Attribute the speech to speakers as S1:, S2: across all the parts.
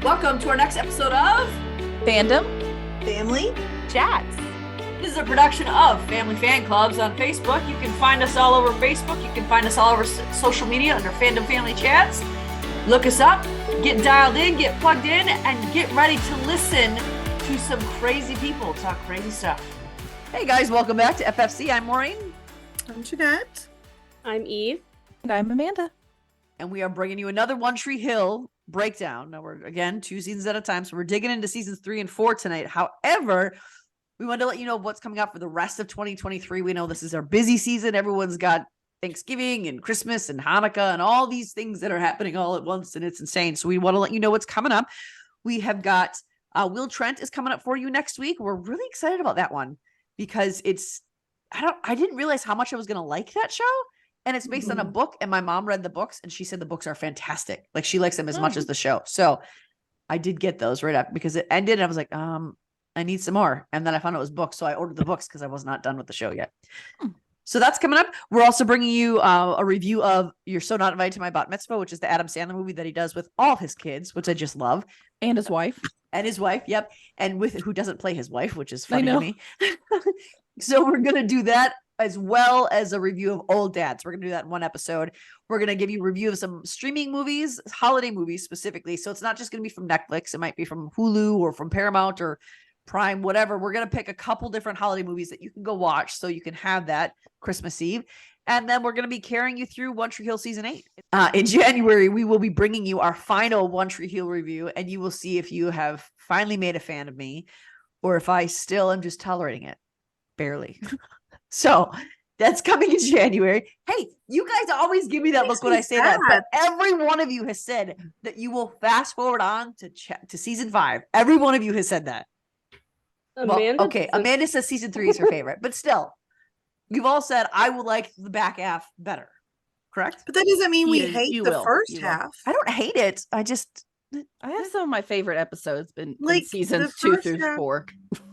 S1: Welcome to our next episode of
S2: Fandom
S3: Family
S2: Chats.
S1: This is a production of Family Fan Clubs on Facebook. You can find us all over Facebook. You can find us all over social media under Fandom Family Chats. Look us up, get dialed in, get plugged in, and get ready to listen to some crazy people talk crazy stuff. Hey guys, welcome back to FFC. I'm Maureen.
S3: I'm Jeanette.
S4: I'm Eve.
S2: And I'm Amanda.
S1: And we are bringing you another One Tree Hill breakdown. Now we're, again, 2 seasons at a time. So we're digging into seasons 3 and 4 tonight. However, we wanted to let you know what's coming up for the rest of 2023. We know this is our busy season. Everyone's got Thanksgiving and Christmas and Hanukkah and all these things that are happening all at once. And it's insane. So we want to let you know what's coming up. We have got Will Trent is coming up for you next week. We're really excited about that one because I didn't realize how much I was going to like that show. And it's based on a book, and my mom read the books, and she said the books are fantastic. Like, she likes them as much as the show. So I did get those right up because it ended, and I was like, I need some more. And then I found out it was books, so I ordered the books because I was not done with the show yet. So that's coming up. We're also bringing you a review of You're So Not Invited to My Bat Mitzvah, which is the Adam Sandler movie that he does with all his kids, which I just love.
S2: And his wife.
S1: And his wife, yep. And with who doesn't play his wife, which is funny to me. So we're going to do that, as well as a review of Old Dads. We're going to do that in one episode. We're going to give you a review of some streaming movies, holiday movies specifically. So it's not just going to be from Netflix. It might be from Hulu or from Paramount or Prime, whatever. We're going to pick a couple different holiday movies that you can go watch so you can have that Christmas Eve. And then we're going to be carrying you through One Tree Hill season 8. In January, we will be bringing you our final One Tree Hill review, and you will see if you have finally made a fan of me or if I still am just tolerating it. Barely. So that's coming in January. Hey, you guys always give me that look when I say that, but every one of you has said that you will fast forward on to season 5. Every one of you has said that.
S4: Amanda?
S1: Well, okay, Amanda says season 3 is her favorite, but still, you've all said I would like the back half better, correct?
S3: But that doesn't mean we hate the first half.
S1: I don't hate it. I
S2: have some of my favorite episodes in
S3: Like,
S2: seasons
S3: the
S2: 2
S3: first
S2: through
S3: half-
S2: 4.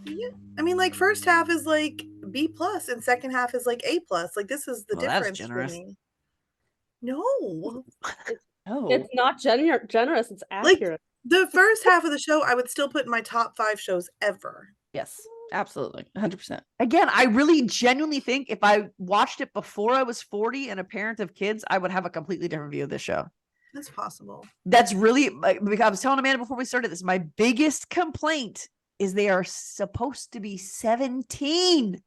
S3: Yeah. I mean, like, first half is like B plus and second half is like A plus. Like, this is the
S1: Well, that's
S3: difference for
S1: generous.
S3: me. No.
S2: Oh.
S4: It's not generous, it's
S3: Like,
S4: accurate.
S3: the first half of the show I would still put in my top 5 shows ever.
S2: Yes, absolutely. 100%.
S1: Again, I really genuinely think if I watched it before I was 40 and a parent of kids, I would have a completely different view of this show.
S3: That's possible.
S1: That's really, because I was telling Amanda before we started this, my biggest complaint is they are supposed to be 17.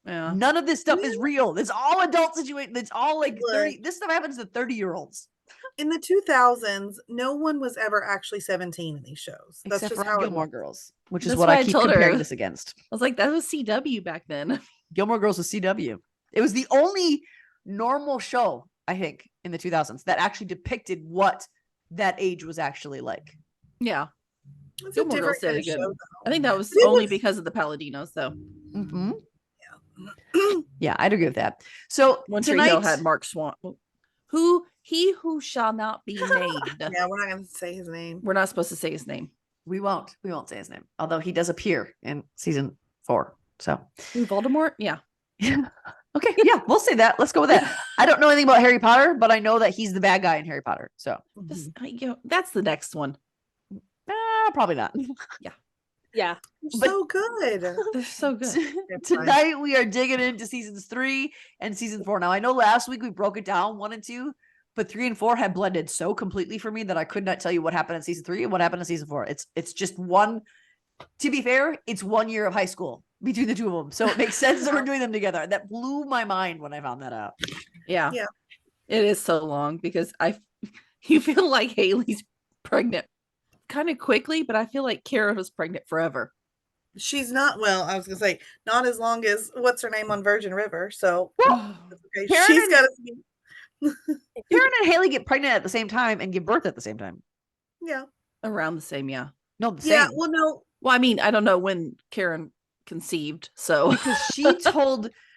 S2: Yeah.
S1: None of this stuff is real. It's all adult situation. It's all like 30. This stuff happens to 30-year-olds.
S3: In the 2000s, no one was ever actually 17 in these shows. That's
S1: Except
S3: just
S1: for
S3: how
S1: Gilmore
S3: it was.
S1: Girls, which is
S2: That's
S1: what
S2: why
S1: I
S2: I
S1: keep
S2: told her.
S1: comparing this against.
S2: I was like, that was CW back then.
S1: Gilmore Girls was CW. It was the only normal show, I think, in the 2000s that actually depicted what that age was actually like.
S2: Yeah.
S3: It's a
S2: Gilmore
S3: different
S2: Girls did
S3: kind
S2: a
S3: of
S2: good.
S3: show,
S2: I think that was
S3: But it
S2: only
S3: was-
S2: because of the Palladinos, though.
S1: Mm-hmm.
S3: though.
S1: Yeah, I'd agree with that. So
S2: One Tree
S1: tonight,
S2: Hill had Mark Swan. Who shall not be named.
S3: Yeah, we're not going to say his name.
S2: We're not supposed to say his name.
S1: we won't say his name, although he does appear in season 4. So
S2: Voldemort? Yeah.
S1: okay, yeah, we'll say that. Let's go with that. I don't know anything about Harry Potter, but I know that he's the bad guy in Harry Potter. So
S2: Just, that's the next one.
S1: probably not.
S4: Yeah.
S3: They're so good.
S2: They're so good.
S1: Tonight we are digging into seasons 3 and season 4. Now I know last week we broke it down 1 and 2, but 3 and 4 had blended so completely for me that I could not tell you what happened in season 3 and what happened in season 4. It's just one. To be fair, it's 1 year of high school between the two of them, so it makes sense that we're doing them together. That blew my mind when I found that out.
S2: Yeah.
S3: Yeah.
S2: It is so long because you feel like Haley's pregnant kind of quickly, but I feel like Kara was pregnant forever.
S3: She's not, well, I was going to say, not as long as, what's her name on Virgin River. So
S2: Oh,
S3: that's okay.
S1: Karen
S3: She's
S1: and-
S3: got to be,
S1: Karen and Haley get pregnant at the same time and give birth at the same time.
S3: yeah.
S2: around the same, yeah.
S1: No, the
S3: Yeah.
S1: same.
S3: Well, no.
S2: Well, I mean, I don't know when Karen conceived, so
S1: Because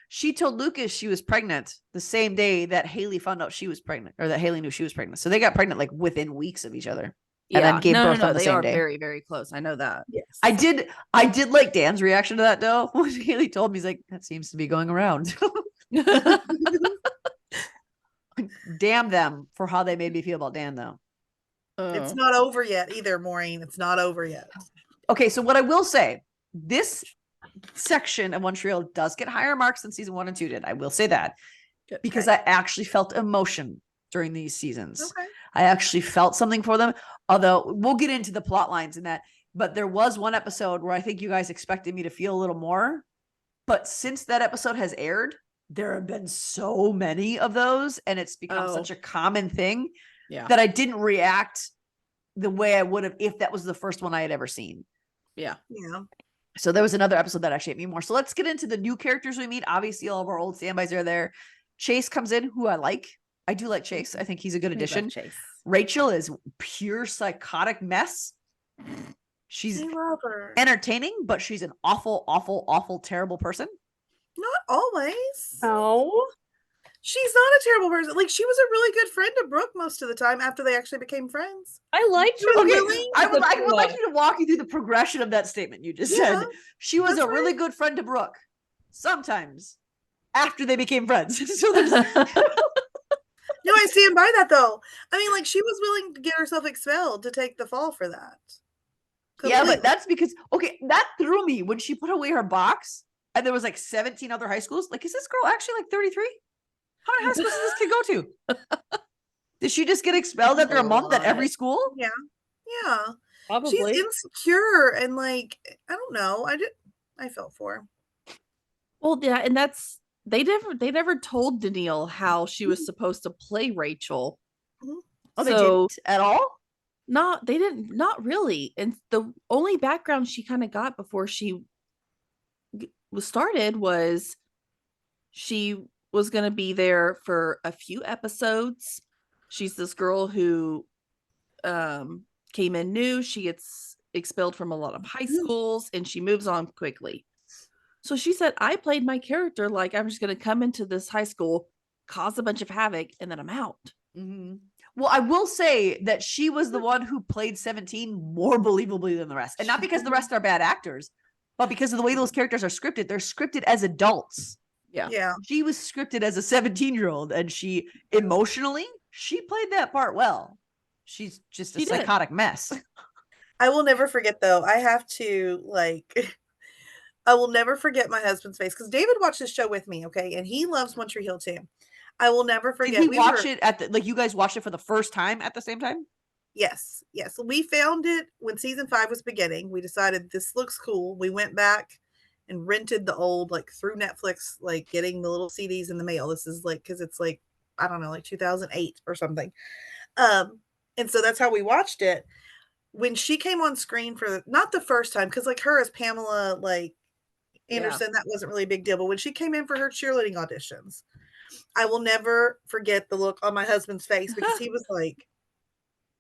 S1: she told Lucas she was pregnant the same day that Haley found out she was pregnant, or that Haley knew she was pregnant. So they got pregnant like within weeks of each other. And then gave birth on the
S2: they
S1: same
S2: are
S1: day.
S2: very, very close. I know that.
S3: Yes.
S1: I did like Dan's reaction to that though. When Haley told me, he's like, that seems to be going around. Damn them for how they made me feel about Dan though.
S3: It's
S2: Oh.
S3: not over yet either, Maureen. It's not over yet.
S1: Okay, so what I will say, this section of One Tree Hill does get higher marks than season 1 and 2 did. I will say that because I actually felt emotion during these seasons.
S3: Okay.
S1: I actually felt something for them. Although we'll get into the plot lines in that, but there was one episode where I think you guys expected me to feel a little more. But since that episode has aired, there have been so many of those, and it's become such a common thing that I didn't react the way I would have if that was the first one I had ever seen.
S2: Yeah.
S3: Yeah.
S1: So there was another episode that actually hit me more. So let's get into the new characters we meet. Obviously, all of our old standbys are there. Chase comes in, who I like. I do like Chase. I think he's a good addition.
S2: Chase.
S1: Rachel is pure psychotic mess. She's
S3: I love her.
S1: entertaining, but she's an awful, awful, awful, terrible person.
S3: Not always.
S4: Oh,
S3: She's not a terrible person. Like, she was a really good friend to Brooke most of the time after they actually became friends.
S4: I liked her.
S1: Okay,
S3: Really?
S1: I would like you to walk you through the progression of that statement you just
S3: Yeah,
S1: said. She was
S3: that's
S1: a really good friend to Brooke. Sometimes after they became friends. So there's
S3: No, I stand by that though. I mean, like, she was willing to get herself expelled to take the fall for that.
S1: yeah,
S3: Completely.
S1: but that's because that threw me when she put away her box and there was like 17 other high schools. Like, is this girl actually like 33? How many high schools does this kid go to? Did she just get expelled after a month at every school?
S3: Yeah.
S4: Probably.
S3: She's insecure and like, I don't know. I felt for her.
S2: Well, yeah, and that's they never told Danielle how she was supposed to play Rachel.
S1: Oh, they
S2: So
S1: didn't at all?
S2: not really. And the only background she kind of got before she was started was she was going to be there for a few episodes. She's this girl who came in new. She gets expelled from a lot of high schools and she moves on quickly. So she said, I played my character like I'm just going to come into this high school, cause a bunch of havoc, and then I'm out.
S1: Mm-hmm. Well, I will say that she was the one who played 17 more believably than the rest. And not because the rest are bad actors, but because of the way those characters are scripted. They're scripted as adults.
S3: Yeah.
S1: She was scripted as a 17-year-old, and she emotionally, she played that part well. She's just a psychotic mess.
S3: I will never forget though. I have to like I will never forget my husband's face because David watched this show with me, okay, and he loves One Tree Hill too. I will never forget.
S1: Did he watch it at you guys watched it for the first time at the same time?
S3: Yes. We found it when season 5 was beginning. We decided this looks cool. We went back and rented the old, like through Netflix, like getting the little CDs in the mail. This is like because it's like I don't know, like 2008 or something. And so that's how we watched it. When she came on screen for not the first time, because like her as Pamela like Anderson, that wasn't really a big deal. But when she came in for her cheerleading auditions, I will never forget the look on my husband's face because he was like,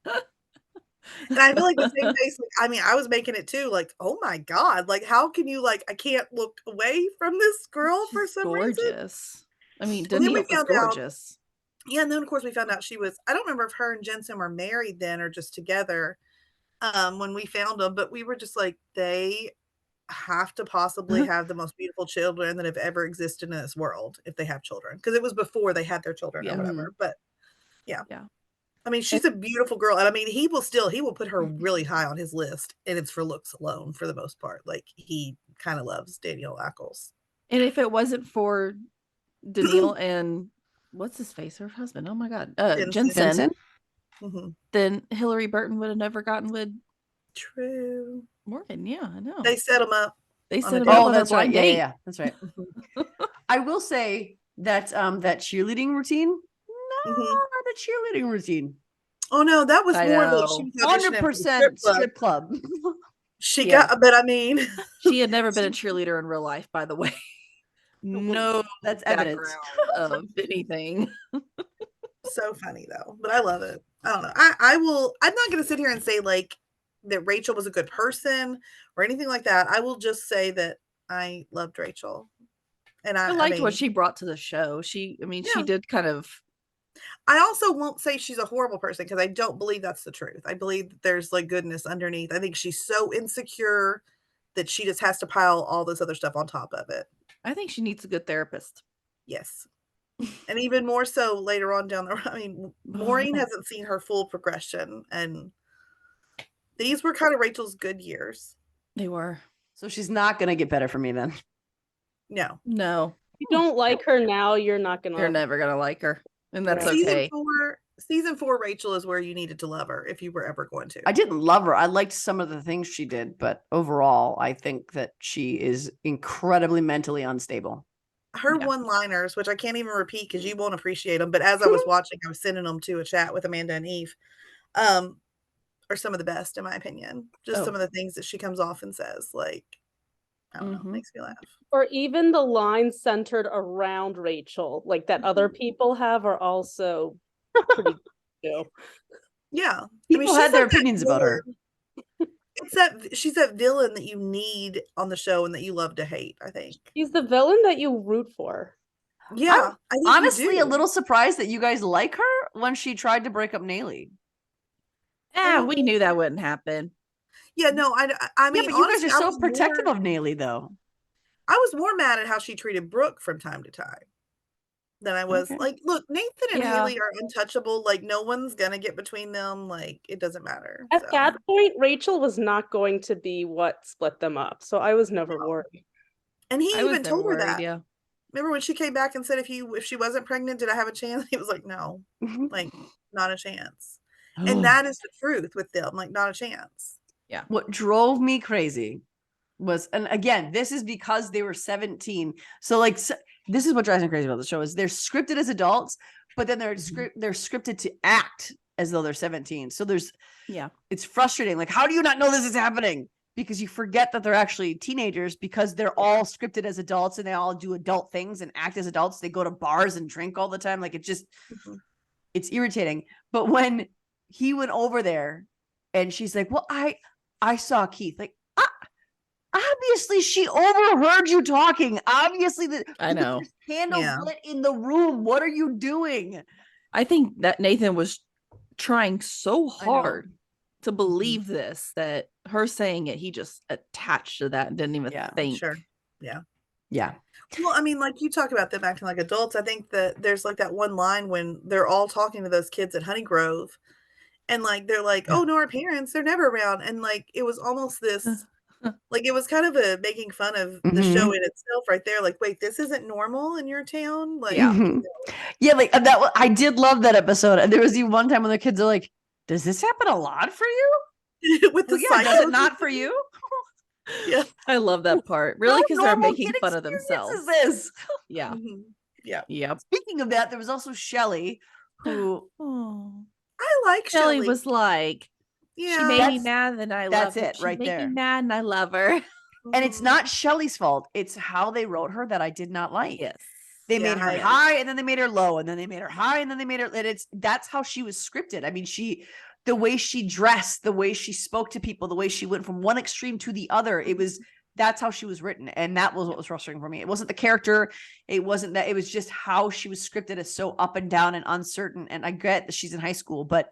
S3: and I feel like the same face. Like, I mean, I was making it too. Like, oh my god, like how can you like? I can't look away from this girl for some reason.
S2: Gorgeous. I mean,
S3: Well, then
S2: Danielle was gorgeous.
S3: Yeah, and then of course we found out she was. I don't remember if her and Jensen were married then or just together. When we found them, but we were just like, they have to possibly have the most beautiful children that have ever existed in this world if they have children, because it was before they had their children or whatever. But yeah, I mean, she's a beautiful girl, and I mean, he will put her really high on his list, and it's for looks alone for the most part. Like he kind of loves Danielle Ackles.
S2: And if it wasn't for Danielle and what's his face, her husband, oh my god, Jensen. Then Hillary Burton would have never gotten with Morgan. Yeah, I know.
S3: They set him up.
S2: They set him up on
S1: that's
S2: a blind
S1: right.
S2: date.
S1: Yeah, that's right. I will say that that cheerleading routine, not a cheerleading routine.
S3: Oh no, that was more of
S1: 100% strip club.
S3: She got, but I mean,
S2: she had never been a cheerleader in real life, by the way. No,
S1: that's evidence
S2: of anything.
S3: So funny though, but I love it. I don't know. I'm not going to sit here and say like that Rachel was a good person or anything like that. I will just say that I loved Rachel, and I
S2: liked what she brought to the show. She did kind of.
S3: I also won't say she's a horrible person because I don't believe that's the truth. I believe that there's like goodness underneath. I think she's so insecure that she just has to pile all this other stuff on top of it.
S2: I think she needs a good therapist.
S3: Yes. And even more so later on down the road. I mean, Maureen hasn't seen her full progression, and these were kind of Rachel's good years.
S2: They were.
S1: So she's not gonna get better for me then.
S3: No.
S2: No,
S4: If you don't like her now, you're not gonna.
S2: you're never gonna like her, and that's
S4: Right.
S2: okay.
S3: Season 4, Rachel is where you needed to love her if you were ever going to.
S1: I didn't love her. I liked some of the things she did, but overall, I think that she is incredibly mentally unstable.
S3: Her
S2: Yeah.
S3: one-liners, which I can't even repeat because you won't appreciate them, but as I was watching, I was sending them to a chat with Amanda and Eve, are some of the best in my opinion. Just some of the things that she comes off and says, like, I don't know, makes me laugh.
S4: Or even the lines centered around Rachel, like that other people have, are also pretty good too.
S3: Yeah.
S1: People had
S3: she's
S1: their
S3: like that
S1: opinions about her.
S3: villain. She's that villain that you need on the show and that you love to hate, I think.
S4: He's the villain that you root for.
S3: Yeah. I think you
S1: Honestly, a
S3: do.
S1: little surprised that you guys like her when she tried to break up Naylee.
S2: We knew that wouldn't happen.
S3: Yeah, no, I mean,
S1: Yeah, but you guys
S3: honestly,
S1: are so protective of Naylee, though.
S3: I was more mad at how she treated Brooke from time to time than I was
S1: Okay.
S3: like, look, Nathan and
S2: Yeah.
S3: Haley are untouchable. Like, no one's gonna get between them. Like, it doesn't matter.
S4: At
S3: So.
S4: that point, Rachel was not going to be what split them up, so I was never worried.
S3: And he
S2: I was
S3: even
S2: never
S3: told her
S2: worried.
S3: that.
S2: Yeah.
S3: Remember when she came back and said, if she wasn't pregnant, did I have a chance? He was like, no, like, not a chance. And that is the truth with them, like, not a chance.
S1: What drove me crazy was, and again, this is because they were 17. So like, this is what drives me crazy about the show is they're scripted as adults, but then they're scripted to act as though they're 17. So it's frustrating. Like, how do you not know this is happening? Because you forget that they're actually teenagers because they're all scripted as adults and they all do adult things and act as adults. They go to bars and drink all the time. Like, it just, it's irritating. But when he went over there and she's like, well, I saw Keith, like, obviously she overheard you talking. Obviously
S2: I know.
S1: Candles lit in the room. What are you doing?
S2: I think that Nathan was trying so hard to believe this that her saying it, he just attached to that and didn't even think.
S3: Sure. Yeah.
S1: Yeah.
S3: Well, I mean, like you talk about them acting like adults. I think that there's like that one line when they're all talking to those kids at Honeygrove and like they're like, oh no, our parents, they're never around. And like it was almost this like it was kind of a making fun of the show in itself right there. Like, wait, this isn't normal in your town? Like
S1: yeah, like that I did love that episode. And there was even one time when the kids are like, does this happen a lot for you?
S3: with the
S1: does it not for you?
S3: Yeah.
S2: I love that part. Really, because they're
S1: normal
S2: making
S1: kid
S2: fun of
S1: experience
S2: themselves.
S1: is this?
S2: Yeah.
S3: Yeah.
S2: Yep.
S1: Speaking of that, there was also Shelly who
S3: I like
S2: Shelly
S3: Shelly.
S2: was like,
S3: Yeah.
S2: she made me mad and I love her.
S1: That's it right
S2: She made
S1: there.
S2: me mad and I love her.
S1: And it's not Shelly's fault. It's how they wrote her that I did not like.
S2: Yes.
S1: They made her
S3: I-
S1: high and then they made her low and then they made her high and then they made her, and that's how she was scripted. I mean, the way she dressed, the way she spoke to people, the way she went from one extreme to the other, that's how she was written. And that was what was frustrating for me. It wasn't the character. It wasn't that, it was just how she was scripted as so up and down and uncertain. And I get that she's in high school, but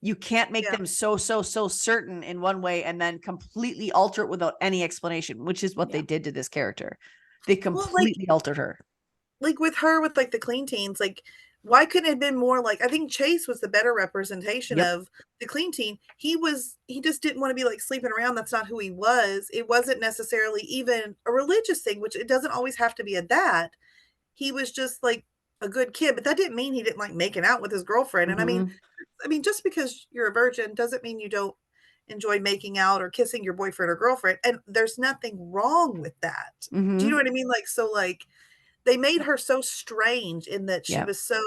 S1: you can't make them so certain in one way and then completely alter it without any explanation, which is what they did to this character. They completely altered her.
S3: Like with her, with like the clean teens, like why couldn't it have been more like, I think Chase was the better representation of the clean teen. He just didn't want to be like sleeping around. That's not who he was. It wasn't necessarily even a religious thing, which it doesn't always have to be that. He was just like a good kid, but that didn't mean he didn't like making out with his girlfriend. And I mean, just because you're a virgin doesn't mean you don't enjoy making out or kissing your boyfriend or girlfriend. And there's nothing wrong with that. Do you know what I mean? Like, so like they made her so strange in that she was so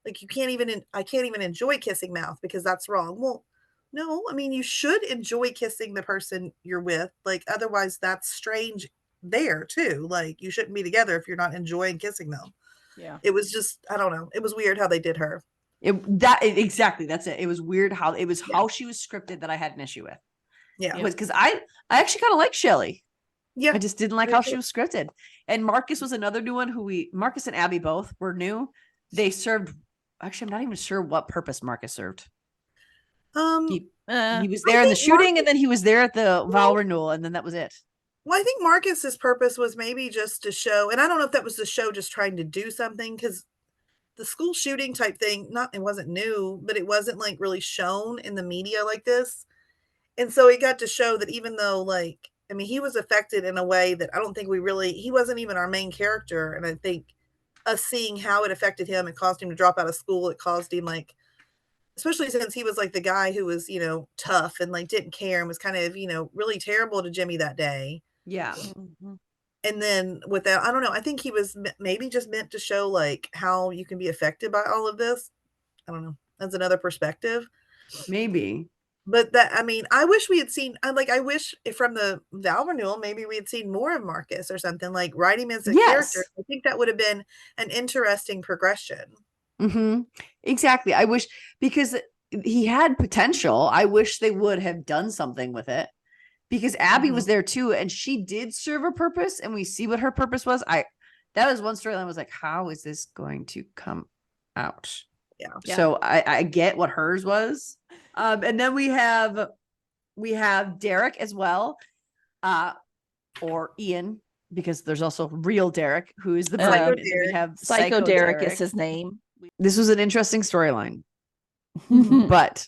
S3: like, I can't even enjoy kissing mouth because that's wrong. Well, no, I mean, you should enjoy kissing the person you're with. Like, otherwise that's strange there too. Like, you shouldn't be together if you're not enjoying kissing them.
S2: Yeah.
S3: It was just, I don't know. It was weird how they did her.
S1: Exactly. That's it. It was weird how she was scripted that I had an issue with.
S3: Yeah.
S1: It was because I actually kind of like Shelly.
S3: Yeah.
S1: I just didn't like how she was scripted. And Marcus was another new one Marcus and Abby both were new. They served, actually, I'm not even sure what purpose Marcus served. He was there in the shooting and then he was there at the vow renewal and then that was it.
S3: Well, I think Marcus's purpose was maybe just to show, and I don't know if that was the show just trying to do something, because the school shooting type thing, it wasn't new, but it wasn't like really shown in the media like this. And so it got to show that even though like, I mean, he was affected in a way that I don't think he wasn't even our main character. And I think us seeing how it affected him and caused him to drop out of school, it caused him like, especially since he was like the guy who was, tough and like didn't care and was kind of, really terrible to Jimmy that day.
S1: Yeah.
S3: And then with that, I don't know. I think he was maybe just meant to show like how you can be affected by all of this. I don't know. That's another perspective.
S1: Maybe.
S3: But I mean, I wish we had seen, I wish from the Val renewal, maybe we had seen more of Marcus or something, like write him as a character. I think that would have been an interesting progression.
S1: Mm-hmm. Exactly. I wish, because he had potential. I wish they would have done something with it, because Abby was there too, and she did serve a purpose, and we see what her purpose was. That was one storyline. I was like, how is this going to come out?
S3: Yeah.
S1: So I get what hers was. And then we have Derek as well, or Ian, because there's also real Derek, who is the brain. And then we have
S2: Psycho Derek is his name.
S1: This was an interesting storyline, but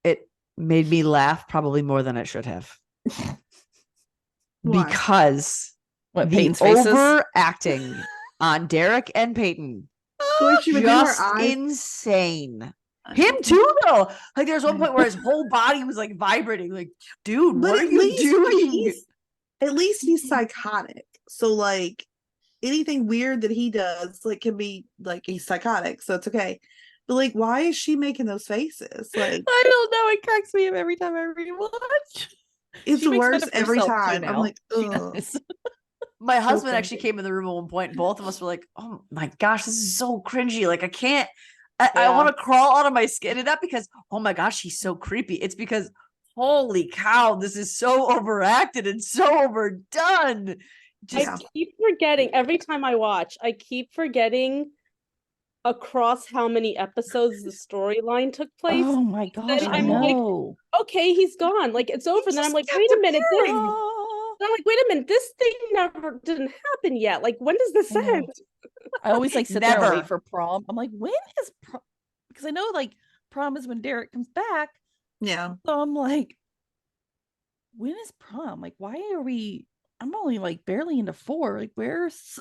S1: it made me laugh probably more than it should have.
S3: Why?
S1: Because
S2: What,
S1: the
S2: Peyton's faces?
S1: overacting on Derek and Peyton, just insane. Him too, though. Like there's one point where his whole body was like vibrating. Like, dude, what are you doing?
S3: At least he's psychotic. So like anything weird that he does, like can be like he's psychotic, so it's okay. But like, why is she making those faces? Like,
S2: I don't know. It cracks me up every time I rewatch.
S3: it's
S2: She
S3: the
S2: makes fun
S3: worst
S2: of
S3: every
S2: herself, too,
S3: time. I'm
S2: now.
S3: like,
S2: She
S3: ugh.
S2: does.
S1: My husband
S3: cringy.
S1: actually came in the room at one point. Both of us were like, "Oh my gosh, this is so cringy! Like I can't. I
S4: Yeah.
S1: want to crawl out of my skin." And not because, oh my gosh, he's so creepy. It's because, holy cow, this is so overacted and so overdone.
S3: Yeah.
S4: I keep forgetting every time I watch, I keep forgetting across how many episodes the storyline took place.
S2: Oh my gosh,
S4: Then
S2: I
S4: I'm like,
S2: know.
S4: okay, he's gone. Like it's over. And then I'm like, wait a minute. This thing never didn't happen yet. Like, when does this
S2: I know.
S4: end?
S2: I always like sit there and
S1: Never.
S2: wait for prom. I'm like, when is prom? Because I know like prom is when Derek comes back.
S3: Yeah.
S2: So I'm like, when is prom? Like, why are we? I'm only like barely into 4. Like, where's?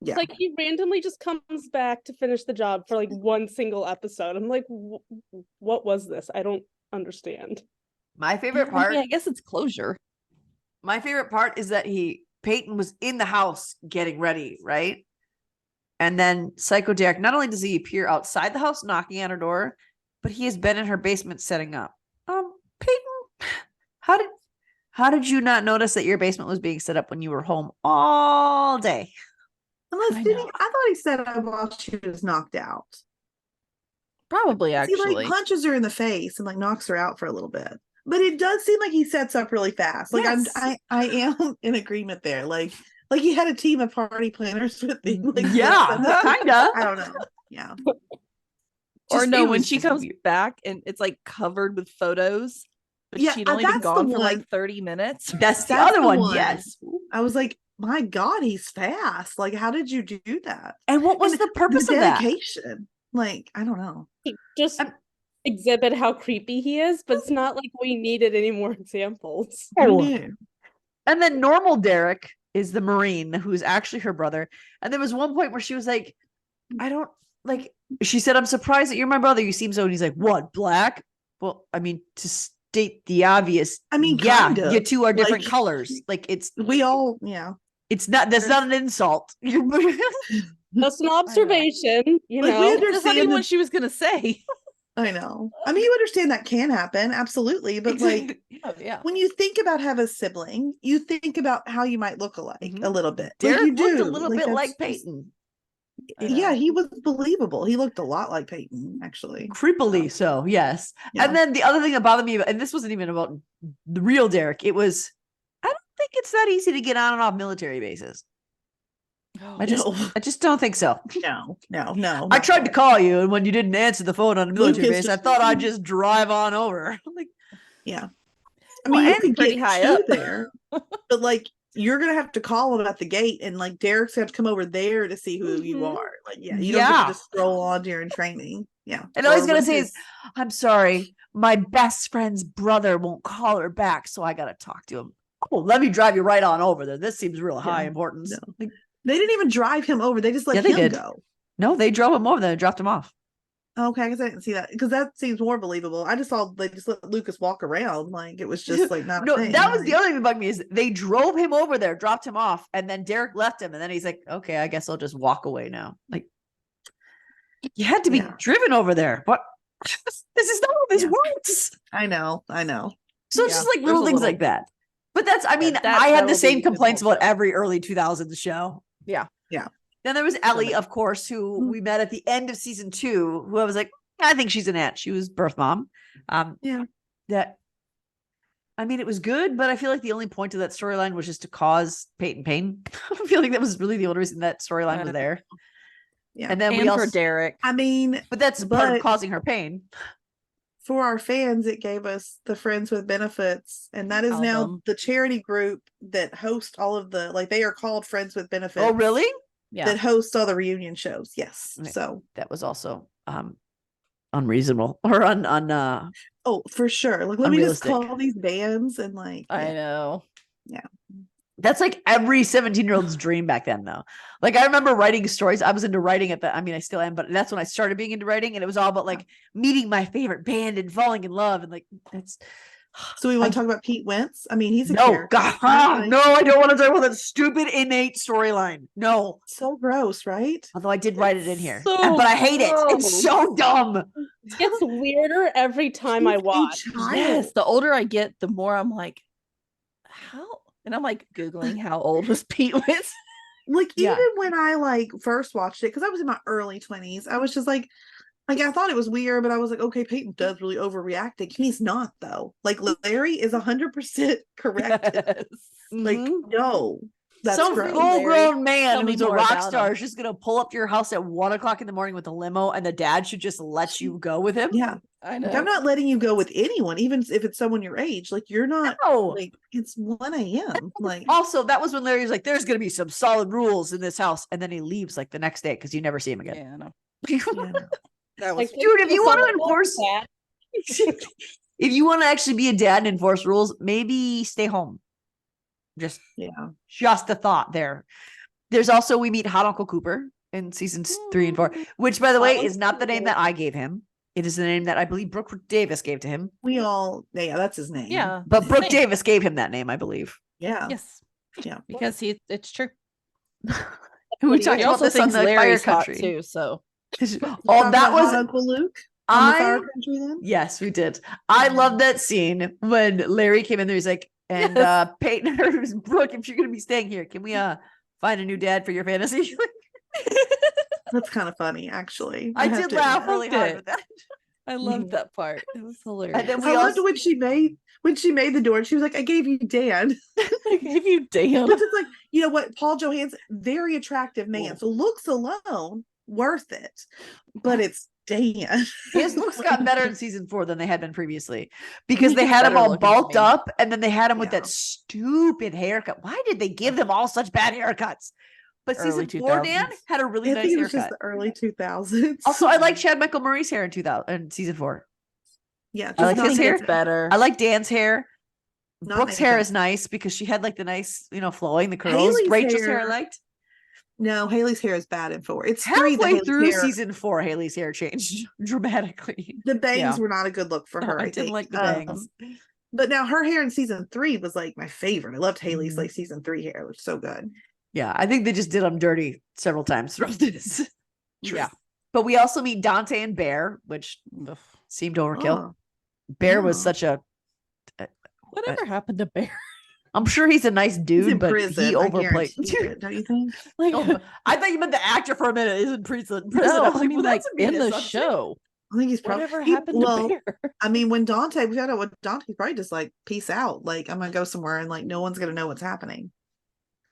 S3: Yeah.
S4: Like he randomly just comes back to finish the job for like one single episode. I'm like, what was this? I don't understand.
S1: My favorite part.
S2: I guess it's closure.
S1: My favorite part is that Peyton was in the house getting ready, right? And then Psycho Derek, not only does he appear outside the house knocking on her door, but he has been in her basement setting up. Peyton, how did you not notice that your basement was being set up when you were home all day?
S3: Unless
S2: I
S3: did he?
S2: know.
S3: I thought he said while she was knocked out.
S2: Probably
S3: He
S2: actually.
S3: like punches her in the face and like knocks her out for a little bit. But it does seem like he sets up really fast. Like
S1: Yes.
S3: I am in agreement there. Like he had a team of party planners with him. Like
S1: Yeah, kinda.
S3: I don't know. Yeah.
S2: Or
S1: Just-
S2: no,
S1: it
S2: when
S1: was
S2: she
S1: just
S2: comes
S1: weird.
S2: back and it's like covered with photos, but
S3: Yeah,
S2: she'd only been
S3: that's the
S2: gone for
S3: one.
S2: like 30 minutes.
S1: That's the
S3: That's
S1: other
S3: the
S1: one.
S3: one.
S1: Yes.
S3: I was like, my God, he's fast. Like, how did you do that?
S1: And what was
S3: And
S1: the purpose of that?
S3: dedication. Like, I don't know.
S4: Just exhibit how creepy he is, but it's not like we needed any more examples.
S3: I
S1: Oh.
S3: knew.
S1: And then normal Derek is the Marine, who's actually her brother. And there was one point where she was like, I don't like, she said, I'm surprised that you're my brother. You seem so. And he's like, what, black? Well, I mean, to state the obvious,
S3: I mean,
S1: yeah,
S3: kind of.
S1: you two are different
S3: Like,
S1: colors. Like
S3: We all, yeah.
S1: it's not, that's not an insult.
S4: That's an observation, you
S3: Like, we
S4: know.
S3: under-
S2: That's not even what she was gonna say.
S3: I know. I mean, you understand that can happen, absolutely. But like,
S2: Oh yeah.
S3: when you think about having a sibling, you think about how you might look alike
S1: Mhm.
S3: a little bit.
S1: Derek
S3: like you
S1: looked
S3: do.
S1: a little
S3: Like,
S1: bit
S3: that's
S1: like
S3: just-
S1: Peyton.
S3: Yeah, he was believable. He looked a lot like Peyton, actually.
S1: Creepily so, yes.
S3: Yeah.
S1: And then the other thing that bothered me, and this wasn't even about the real Derek, it was, I don't think it's that easy to get on and off military bases. I just don't think so.
S3: No.
S1: I tried to call you, and when you didn't answer the phone on a military
S3: Lucas
S1: base, I
S3: just-
S1: thought I'd just drive on over. Like,
S3: Yeah. I
S2: Well,
S3: mean, you
S2: and
S3: could
S2: pretty
S3: get
S2: high
S3: to
S2: up.
S3: there, but like you're gonna have to call him at the gate, and like Derek's gonna have to come over there to see who you
S4: Mhm.
S3: are. Like, yeah, you don't get
S1: Yeah.
S3: to just stroll on during training. Yeah.
S1: And all he's
S3: Or
S1: gonna
S3: when
S1: say is, I'm sorry, my best friend's brother won't call her back, so I gotta talk to him. Oh, let me drive you right on over there. This seems real high
S3: Yeah.
S1: importance.
S3: No.
S1: Like,
S3: they didn't even drive him over. They just let
S1: Yeah, they
S3: him
S1: did.
S3: go.
S1: no, they drove him over there and dropped him off.
S3: Okay, I guess I didn't see that because that seems more believable. I just saw they just let Lucas walk around like it was just like not.
S1: No,
S3: a thing.
S1: that was the
S3: Like,
S1: other thing that bugged me is they drove him over there, dropped him off, and then Derek left him, and then he's like, okay, I guess I'll just walk away now. Like, you had to be
S3: Yeah.
S1: driven over there. What? This is not how this
S3: Yeah.
S1: works.
S3: I know.
S1: So it's
S2: Yeah,
S1: just like
S2: there's
S1: little
S2: a
S1: things
S2: little-
S1: like that. But that's, I mean,
S2: that-
S1: I had the
S2: that'll
S1: same
S2: be the
S1: complaints
S2: whole
S1: about
S2: show.
S1: every early 2000s show.
S2: Yeah.
S3: Yeah.
S1: Then there was Ellie,
S2: many.
S1: of course, who
S3: Mhm.
S1: we met at the end of season 2, who I was like, I think she's an aunt. She was birth mom.
S3: Yeah.
S1: That, I mean, it was good, but I feel like the only point of that storyline was just to cause Peyton pain. I feel like that was really the only reason that storyline was there.
S3: Yeah.
S1: And then we
S2: And
S1: also,
S2: for Derek.
S3: I mean,
S1: but that's part of
S3: but-
S1: causing her pain.
S3: for our fans, it gave us the Friends with Benefits, and that is now
S2: Album.
S3: the charity group that host all of the like they are called Friends with Benefits.
S1: Oh, really?
S2: Yeah.
S3: That hosts all the reunion shows. Yes.
S1: Okay.
S3: So
S1: That was also unreasonable or
S3: oh, for sure. Like let me just
S1: Unrealistic.
S3: call these bands and like
S2: I
S3: yeah.
S2: know.
S1: That's like every 17-year-old's dream back then, though. Like I remember writing stories. I was into writing at the, I mean, I still am, but that's when I started being into writing, and it was all about like meeting my favorite band and falling in love, and like it's.
S3: So we want
S1: I-
S3: to talk about Pete Wentz. I mean, he's a
S1: No,
S3: character.
S1: God,
S3: Like,
S1: no, I don't want to talk about that stupid innate storyline. No,
S3: so gross, right?
S1: although I did write it in here,
S4: So
S1: but I hate it. It's
S4: gross.
S1: so dumb.
S4: It gets weirder every time I
S3: He's a
S4: watch.
S3: child.
S2: Yes. The older I get, the more I'm like, how? And I'm like Googling how old was Pete Wentz.
S3: Like
S1: Yeah.
S3: even when I like first watched it, because I was in my early 20s, I was just like I thought it was weird, but I was like, okay, Peyton does really overreacting. He's not though. Like Larry is 100% correct.
S2: Yes.
S3: Like
S1: Mhm.
S3: no, that's
S1: Some
S3: gross.
S1: full-grown man
S2: Tell me
S1: who's a
S2: more
S1: rock
S2: about
S1: star
S2: him.
S1: is just gonna pull up to your house at 1:00 in the morning with a limo, and the dad should just let you go with him.
S3: Yeah,
S2: I know.
S3: like, I'm not letting you go with anyone, even if it's someone your age. Like you're not.
S1: No.
S3: Like it's 1 a.m. Like
S1: Also, that was when Larry was like, "There's gonna be some solid rules in this house," and then he leaves like the next day because you never see him again.
S2: Yeah, I know.
S3: yeah, no.
S2: That
S4: Like,
S2: was
S1: Dude, if you want to
S4: something like
S1: enforce,
S4: that,
S1: if you want to actually be a dad and enforce rules, maybe stay home. Just a thought there. There's also, we meet Hot Uncle Cooper in seasons 3 and 4, which, by the way,
S4: Hot
S1: is not the name
S4: Uncle
S1: that I gave him. It is the name that I believe Brooke Davis gave to him.
S3: We all. Yeah, that's his name.
S2: yeah.
S1: But Brooke
S2: Same.
S1: Davis gave him that name, I believe.
S3: Yeah.
S2: Yes.
S3: Yeah.
S2: Because it's true.
S1: We
S4: What do
S1: talked
S2: He
S1: about
S2: also
S1: this on
S2: thinks
S1: the Fire
S2: Larry's hot
S1: Country.
S2: too. So
S3: Talk
S1: Oh, that
S3: about
S1: was
S3: Hot Uncle Luke on the Fire Country then.
S1: yes, we did. I love that scene when Larry came in there. He's like, and
S2: Yes.
S1: Peyton or Brooke, if you're gonna be staying here, can we find a new dad for your fantasy?
S3: That's kind of funny, actually.
S1: I
S3: have
S1: did
S3: to
S1: laugh
S3: admit.
S1: really hard
S2: it.
S1: with that.
S2: I loved that part. It was hilarious.
S1: And then we
S3: I loved
S1: also
S3: when she made the door and she was like, I gave you Dan.
S2: I gave you Dan.
S3: Which is like, you know what, Paul Johansson, very attractive man.
S1: Cool.
S3: So looks alone, worth it. But it's Dan.
S1: his looks got better in season 4 than they had been previously because
S2: He
S1: they
S2: gets
S1: had him
S2: better
S1: all
S2: looking to
S1: bulked
S2: me.
S1: up and then they had him with
S3: Yeah.
S1: that stupid haircut. Why did they give them all such bad haircuts? But
S2: Early
S1: season 4, Dan
S2: 2000s.
S1: had a really
S3: I
S1: nice
S3: think it was
S1: haircut.
S3: just the early 2000s.
S1: Also, I like Chad Michael Murray's hair in 2000 in season 4.
S3: yeah,
S1: I like
S3: just
S1: his
S3: not
S1: hair.
S2: Gets better.
S1: I like Dan's hair.
S3: Not
S1: Brooke's hair
S3: Nathan.
S1: is nice because she had like the nice, flowing the curls.
S3: Haley's
S1: Rachel's hair I
S3: hair-
S1: liked.
S3: No, Haley's hair is bad in 4. It's 3 that
S1: Halfway
S3: Haley's
S1: through
S3: hair,
S1: season 4, Haley's hair changed dramatically.
S3: the bangs
S2: Yeah.
S3: were not a good look for
S1: No,
S3: her.
S1: I
S3: I
S1: didn't
S3: think.
S1: like the bangs.
S3: But now her hair in season 3 was like my favorite. I loved Haley's
S1: Mhm.
S3: like season 3 hair. It was so good.
S1: Yeah, I think they just did them dirty several times throughout this.
S2: Yeah.
S1: But we also meet Dante and Bear, which
S2: Ugh.
S1: seemed overkill.
S3: Oh,
S1: Bear was
S3: oh.
S1: such a.
S2: Whatever happened to Bear?
S1: I'm sure he's a nice
S3: he's
S1: dude,
S3: in
S1: but
S3: prison.
S1: he
S3: I
S1: overplayed.
S3: guarantee it, don't you think?
S2: Like,
S1: Oh, I thought you meant the actor for a minute. Is in prison.
S2: no,
S1: was
S2: I mean
S1: well,
S2: like
S1: that's a mean
S2: in the
S1: assumption.
S2: show.
S3: I think he's probably
S2: Whatever happened to Bear?
S3: I mean, when Dante, we found out what Dante's probably just like, peace out. Like, I'm gonna go somewhere and like no one's gonna know what's happening.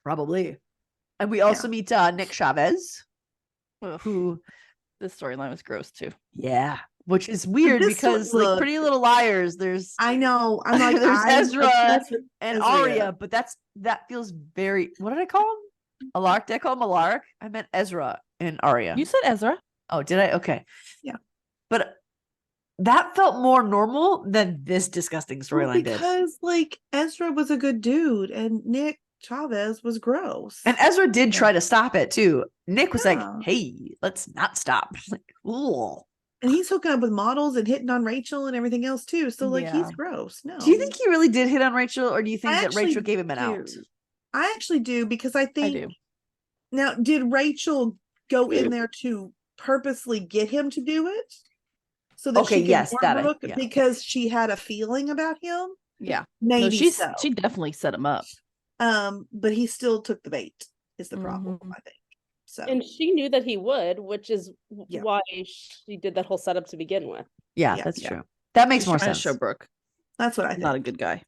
S1: Probably. And we also meet Nick Chavez,
S2: Ugh,
S1: who,
S2: this storyline was gross too.
S1: yeah, which is weird
S3: this one-
S1: because like
S3: look,
S1: Pretty Little Liars, there's
S3: I know. I'm like,
S1: there's
S3: I'm
S1: Ezra
S3: obsessed with
S1: and
S3: Ezra.
S1: Arya, but that feels very. What did I call him? Alark? Did I call him Alark? I meant Ezra and Arya.
S2: You said Ezra.
S1: Oh, did I? Okay.
S3: Yeah.
S1: But that felt more normal than this disgusting
S3: Well,
S1: storyline did.
S3: because like Ezra was a good dude and Nick Chavez was gross.
S1: And Ezra did try to stop it too. Nick was like,
S3: Yeah.
S1: "Hey, let's not stop." Like, ooh.
S3: And he's hooking up with models and hitting on Rachel and everything else too. So like he's
S2: Yeah.
S3: gross. No.
S1: Do you think he really did hit on Rachel, or do you think
S3: I
S1: that Rachel
S3: actually
S1: gave him an out?
S3: do. I actually do because I
S2: I
S3: think
S2: do.
S3: now did Rachel go in there to purposely get him to do it? So that
S1: Okay,
S3: she could
S1: yes,
S3: warn
S1: that I-
S3: Brooke
S1: yeah.
S3: because she had a feeling about him?
S2: Yeah.
S3: Maybe
S2: No, she
S3: so.
S2: definitely set him up.
S3: But he still took the bait is the problem,
S2: Mhm.
S3: I think. So
S4: And she knew that he would, which is
S3: Yeah.
S4: why she did that whole setup to begin with.
S1: Yeah,
S3: Yeah.
S1: that's
S2: Yeah.
S1: true. That makes
S2: She's
S1: more
S2: trying to
S1: sense.
S2: show Brooke
S3: that's what I think.
S2: not a good guy.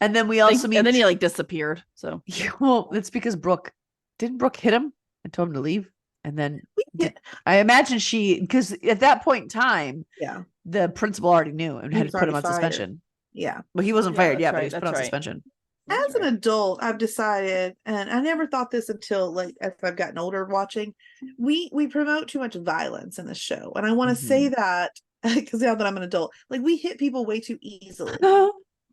S1: And then we also meet.
S2: And then he like disappeared. So
S1: Well, it's because didn't Brooke hit him and told him to leave, and then
S3: Yeah.
S1: I imagine because at that point in time,
S3: Yeah.
S1: the principal already knew and
S3: He
S1: had
S3: was
S1: put him on
S3: already fired.
S1: suspension.
S3: Yeah.
S1: Well, he wasn't
S2: Yeah,
S1: fired
S2: that's
S1: yet, but he
S2: right,
S1: was put
S2: that's
S1: on
S2: right.
S1: suspension.
S3: As an adult, I've decided, and I never thought this until like as I've gotten older watching, we promote too much violence in the show. And I want to say that because now that I'm an adult, like we hit people way too easily in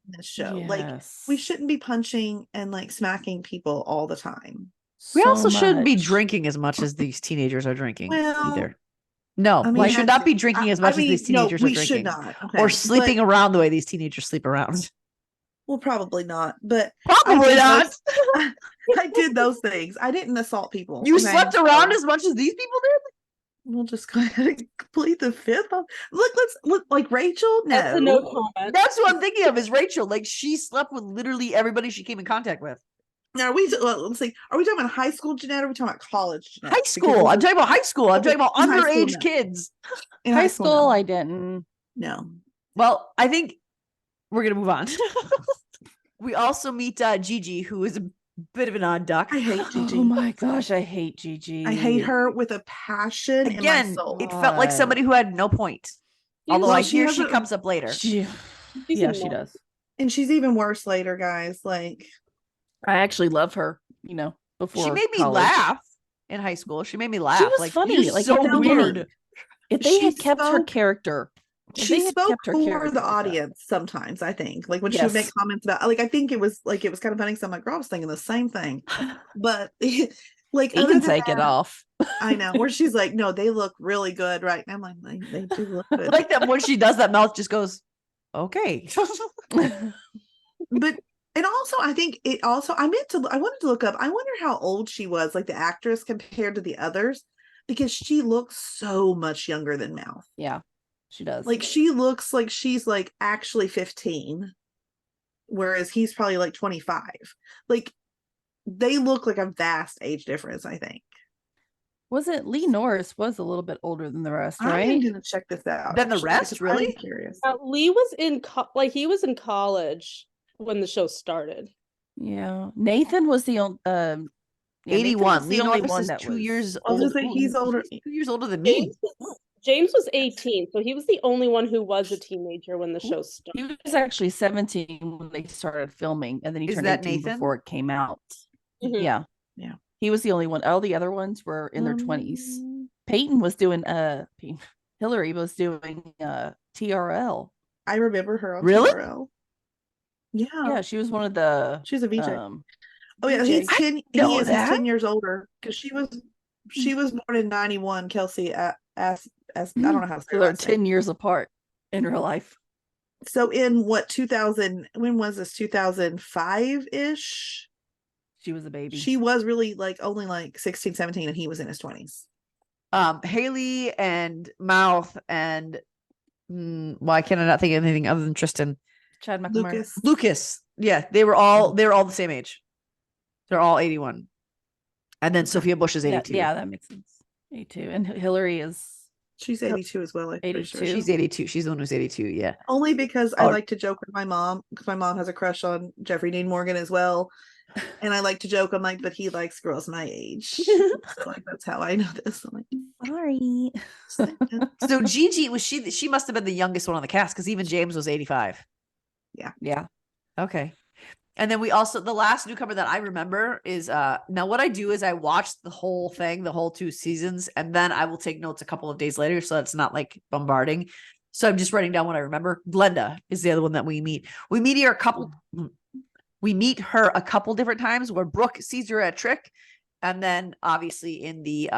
S3: this show. Like we shouldn't be punching and like smacking people all the time.
S1: We
S2: So
S1: also shouldn't be
S2: much.
S1: drinking as much as these teenagers are drinking
S3: Well,
S1: either. No,
S3: I
S1: we
S3: mean,
S1: should
S3: that's-
S1: not be drinking as much as these teenagers
S3: no,
S1: are
S3: we
S1: drinking.
S3: should not.
S1: Or
S3: Okay,
S1: sleeping
S3: but-
S1: around the way these teenagers sleep around.
S3: Well, probably not. But
S1: Probably
S3: did
S1: not.
S3: those- I did those things. I didn't assault people.
S1: You
S3: okay?
S1: slept around
S3: So
S1: as much as these people did?
S3: we'll just go ahead and complete the fifth. Let's look like Rachel.
S4: That's a
S3: No,
S4: no comment.
S1: That's what I'm thinking of is Rachel. Like she slept with literally everybody she came in contact with.
S3: Now let's see. Are we talking about high school Jeanette? Or are we talking about college Jeanette?
S1: High
S3: Because
S1: school. I'm talking about high school. I'm
S3: Okay,
S1: talking about
S3: in high school,
S1: underage
S3: no.
S1: kids.
S3: in
S2: High school,
S3: no.
S2: I didn't.
S3: No.
S1: Well, I think we're gonna move on. We also meet Gigi, who is a bit of an odd duck.
S3: I hate Gigi.
S2: Oh my gosh, I hate Gigi.
S3: I hate her with a passion in my
S1: Again,
S3: soul.
S1: it felt like
S2: God.
S1: somebody who had no point. Although
S3: Well,
S1: I
S3: she
S1: hear
S3: has
S1: she
S3: a-
S1: comes up later.
S2: She,
S4: She's
S2: yeah, she
S4: annoying.
S2: does.
S3: And she's even worse later, guys. Like
S2: I actually love her. Before
S1: She made me
S2: college.
S1: laugh in high school. She made me laugh.
S2: was
S1: like,
S2: funny,
S1: you're
S2: like,
S1: so
S2: at the
S1: weird.
S2: beginning. If they
S3: She
S2: had kept her
S3: spoke-
S2: character, if they
S3: she
S2: had
S3: spoke
S2: kept her
S3: for
S2: character
S3: the
S2: like that.
S3: audience sometimes, I think. Like when she would make
S2: Yes.
S3: comments about like I think it was kind of funny because I'm like, girl, I was thinking the same thing. But like
S2: He
S3: other
S2: can
S3: than
S2: take it
S3: that,
S2: off.
S3: I know where she's like, no, they look really good, right? And I'm like, they do look good.
S1: Like that when she does that, mouth just goes, okay.
S3: But and also I think it also I wanted to look up, I wonder how old she was, like the actress compared to the others, because she looks so much younger than Mouth.
S2: Yeah, she does.
S3: Like she looks like she's like actually 15, whereas he's probably like 25. Like they look like a vast age difference, I think.
S2: Wasn't Lee Norris was a little bit older than the rest,
S3: I am
S2: right?
S3: gonna check this out.
S1: Than the
S3: actually,
S1: rest,
S3: because
S1: really?
S3: I'm curious.
S4: Lee was in he was in college when the show started.
S2: Yeah, Nathan was the only. Yeah, Nathan
S1: 81.
S2: was
S1: Lee
S2: the only
S1: Norris
S2: one
S1: is
S2: that
S1: 2
S2: was-
S1: years
S3: I was
S1: old.
S3: gonna say he's older.
S1: 2 years older than me.
S4: James was 18, so he was the only one who was a teenager when the show started.
S2: He was actually 17 when they started filming, and then he
S1: Is
S2: turned
S1: that
S2: 18
S1: Nathan?
S2: before it came out.
S4: Mhm.
S2: Yeah,
S3: Yeah.
S2: He was the only one. All the other ones were in their 20s. Peyton was doing Hillary was doing TRL.
S3: I remember her on
S1: Really?
S3: TRL. Yeah.
S2: Yeah, she was one of the
S3: She's a VJ. Oh yeah,
S2: VJs.
S3: he's 10.
S1: know
S3: He is.
S1: that.
S3: He's 10 years older because she was born in 91. Kelsey, as I don't know how to say
S2: So
S3: her
S2: they're
S3: last name.
S2: 10 years apart in real life.
S3: So in what 2000? When was this? 2005 ish.
S2: She was a baby.
S3: She was really like only like 16, 17, and he was in his 20s.
S1: Haley and Mouth and why can I not think of anything other than Tristan?
S2: Chad McNamara.
S3: Lucas.
S1: Yeah, they were all the same age. They're all 81. And then Sophia Bush is 82.
S2: Yeah, that makes sense. 82. And Hillary is
S3: She's 82 as well. I'm pretty sure.
S2: 82.
S1: She's 82. She's the one who's 82. Yeah.
S3: Only because I
S1: Oh.
S3: like to joke with my mom because my mom has a crush on Jeffrey Dean Morgan as well. And I like to joke, I'm like, but he likes girls my age. So, like, that's how I know this. I'm like,
S2: Sorry.
S1: So Gigi, she must have been the youngest one on the cast because even James was 85.
S2: Yeah.
S1: Okay. And then we also, the last newcomer that I remember is, now what I do is I watch the whole thing, the whole 2 seasons, and then I will take notes a couple of days later. So it's not like bombarding. So I'm just writing down what I remember. Glenda is the other one that we meet. We meet her a couple different times where Brooke sees her at Trick. And then obviously in the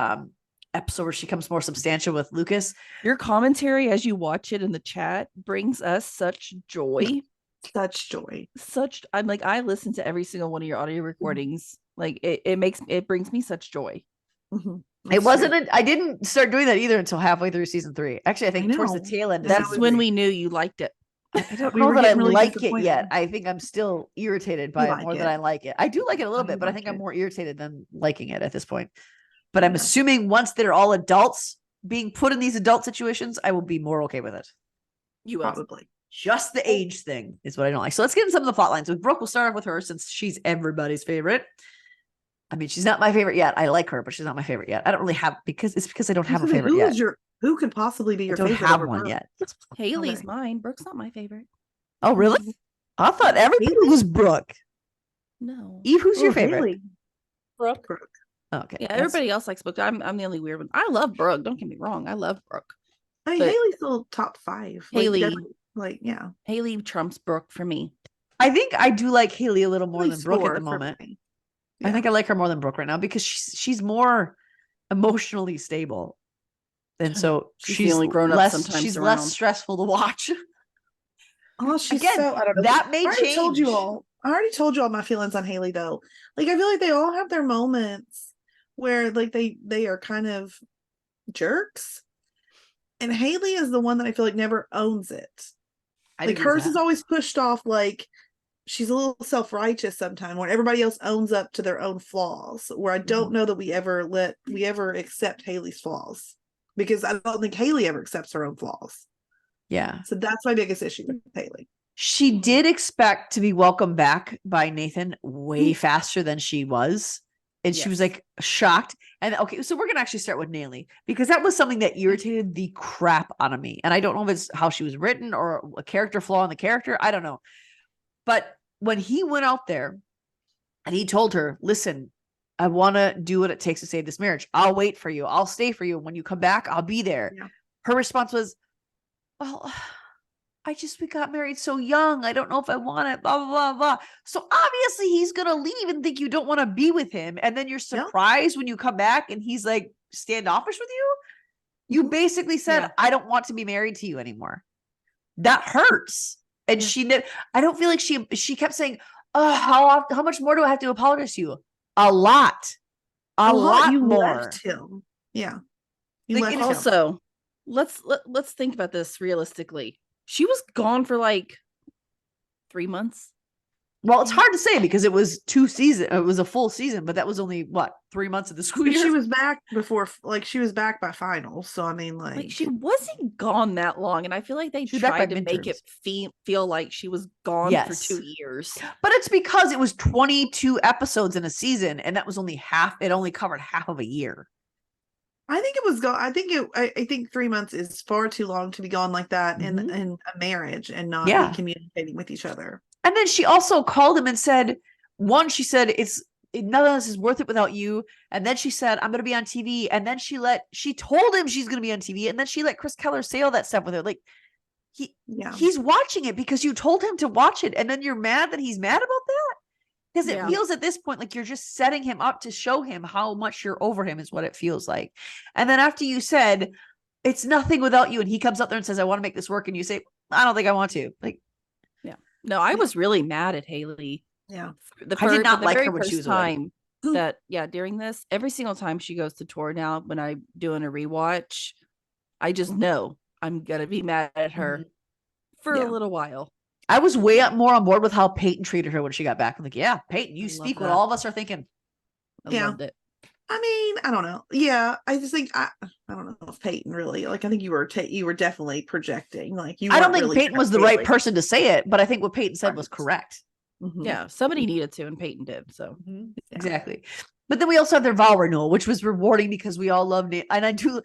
S1: episode where she comes more substantial with Lucas.
S2: Your commentary as you watch it in the chat brings us such joy.
S3: Such joy.
S2: I'm like, I listen to every single one of your audio recordings. Like it brings me such joy.
S1: It wasn't, I didn't start doing that either until halfway through season 3. Actually, I think towards the tail end.
S2: That's when we knew you liked it.
S1: I don't know that I like it yet. I think I'm still irritated by it more than I like it. I do like it a little bit, but I think I'm more irritated than liking it at this point. But I'm assuming once they're all adults being put in these adult situations, I will be more okay with it.
S2: You will.
S3: Probably.
S1: Just the age thing is what I don't like. So let's get into some of the plot lines. With Brooke, we'll start off with her since she's everybody's favorite. I mean, she's not my favorite yet. I like her, but she's not my favorite yet. I don't really have because I don't have a favorite yet.
S3: Who could possibly be your
S1: I don't
S3: favorite?
S1: have one yet.
S2: Haley's mine. Brooke's not my favorite.
S1: Oh, really? I thought everybody was Brooke.
S2: No.
S1: Eve, who's your favorite?
S3: Haley.
S4: Brooke.
S1: Okay.
S2: Yeah, everybody else likes Brooke. I'm the only weird one. I love Brooke. Don't get me wrong. I love Brooke.
S3: I mean,
S2: But-
S3: Haley's still top 5.
S2: Haley.
S3: Yeah.
S2: Haley trumps Brooke for me.
S1: I think I do like Haley a little more
S3: Haley's
S1: than Brooke at
S3: 4
S1: the
S3: for
S1: moment.
S3: me.
S1: I think I like her more than Brooke right now because she's more emotionally stable. And so
S2: She's the only grown-up
S1: less,
S2: sometimes
S1: she's
S2: around.
S1: less stressful to watch.
S3: Oh, she's
S1: Again,
S3: so, I don't know.
S1: that may
S3: I already told you
S1: change.
S3: all. I already told you all my feelings on Haley though. Like, I feel like they all have their moments where like they are kind of jerks. And Haley is the one that I feel like never owns it. Like hers is always pushed off like she's a little self-righteous sometimes when everybody else owns up to their own flaws, where I don't know that we ever accept Haley's flaws, because I don't think Haley ever accepts her own flaws.
S1: Yeah.
S3: So that's my biggest issue with Haley.
S1: She did expect to be welcomed back by Nathan way faster than she was. And she was like shocked. And okay, so we're going to actually start with Naley because that was something that irritated the crap out of me. And I don't know if it's how she was written or a character flaw in the character. I don't know. But when he went out there and he told her, listen, I want to do what it takes to save this marriage. I'll wait for you. I'll stay for you. When you come back, I'll be there. Yeah. Her response was, well, we got married so young. I don't know if I want it, blah, blah, blah, blah. So obviously he's going to leave and think you don't want to be with him. And then you're surprised when you come back and he's like standoffish with you. You basically said, I don't want to be married to you anymore. That hurts. And I don't feel like she kept saying, oh, how much more do I have to apologize to you? A lot
S3: You
S1: more.
S3: left him. Yeah. You
S2: Like,
S3: left him.
S2: also, let's think about this realistically. She was gone for like 3 months.
S1: Well, it's hard to say because it was 2 seasons. It was a full season, but that was only 3 months of the school year.
S3: She was back before, like she was back by finals. So I mean, like
S2: she wasn't gone that long, and I feel like they tried to make it feel like she was gone for 2 years.
S1: But it's because it was 22 episodes in a season, and that was only half. It only covered half of a year.
S3: I think it was I think 3 months is far too long to be gone like that in a marriage and not be communicating with each other. And
S1: then she also called him and said, she said, none of this is worth it without you. And then she said, I'm going to be on TV. And then she told him she's going to be on TV. And then she let Chris Keller say all that stuff with her. Like he's watching it because you told him to watch it. And then you're mad that he's mad about that. Because it feels at this point like you're just setting him up to show him how much you're over him is what it feels like. And then after you said, it's nothing without you. And he comes up there and says, I want to make this work. And you say, I don't think I want to. Like,
S2: no, I was really mad at Haley.
S3: Yeah.
S1: I did not like her when she was
S2: time during this, every single time she goes to tour now, when I'm doing a rewatch, I just know I'm going to be mad at her for a little while.
S1: I was way more on board with how Peyton treated her when she got back. I'm like, yeah, Peyton, you speak what all of us are thinking.
S2: I loved it.
S3: I mean, I don't know. Yeah, I just think I don't know if Peyton really I think you were definitely projecting. Like I
S1: don't think Peyton was the right person to say it, but I think what Peyton said was correct.
S3: Mhm.
S2: Yeah, somebody needed to, and Peyton did. So
S1: Mhm.
S3: Yeah.
S1: Exactly. But then we also have their vow renewal, which was rewarding because we all love Nate. And I do,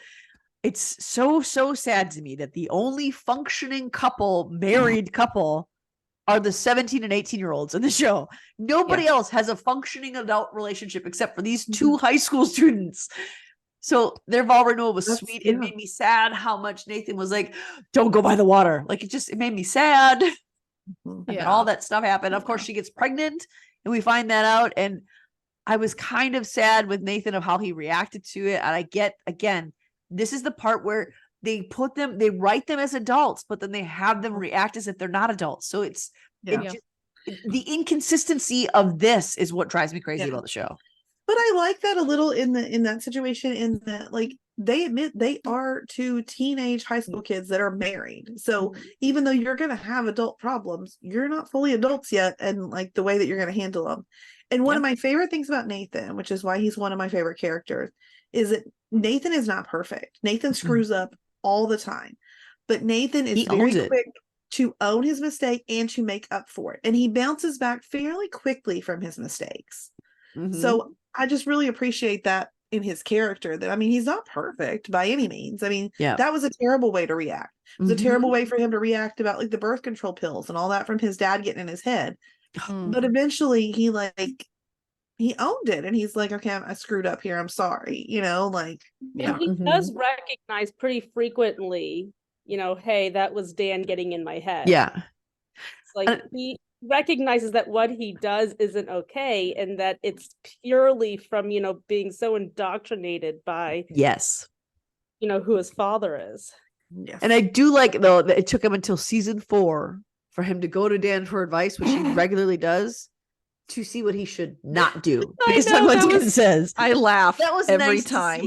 S1: it's so sad to me that the only functioning married couple, are the 17 and 18-year-olds in the show. Nobody else has a functioning adult relationship except for these two high school students. So their vow renewal was sweet. It made me sad how much Nathan was like, don't go by the water. Like it made me sad.
S3: Mhm.
S1: And then all that stuff happened. Of course, she gets pregnant and we find that out. And I was kind of sad with Nathan of how he reacted to it. And I get, again, this is the part where they write them as adults, but then they have them react as if they're not adults. So the inconsistency of this is what drives me crazy about the show.
S3: But I like that a little in that situation, in that like they admit they are two teenage high school kids that are married. So even though you're going to have adult problems, you're not fully adults yet, and like the way that you're going to handle them. And one of my favorite things about Nathan, which is why he's one of my favorite characters, is that Nathan is not perfect. Nathan screws up all the time, but Nathan is very quick to own his mistake and to make up for it. And he bounces back fairly quickly from his mistakes. So I just really appreciate that in his character, that, I mean, he's not perfect by any means. I mean, that was a terrible way to react. It was a terrible way for him to react about like the birth control pills and all that from his dad getting in his head. But eventually he owned it, and he's like, okay, I screwed up here. I'm sorry. You know, like,
S4: And he does recognize pretty frequently, you know, hey, that was Dan getting in my head.
S1: Yeah.
S4: It's like he recognizes that what he does isn't okay, and that it's purely from, you know, being so indoctrinated by you know, who his father is.
S1: And I do like, though, that it took him until season 4 for him to go to Dan for advice, which he regularly does, to see what he should not do. Because that's what Dan says.
S2: I laugh
S1: that was
S2: every
S1: nice
S2: time.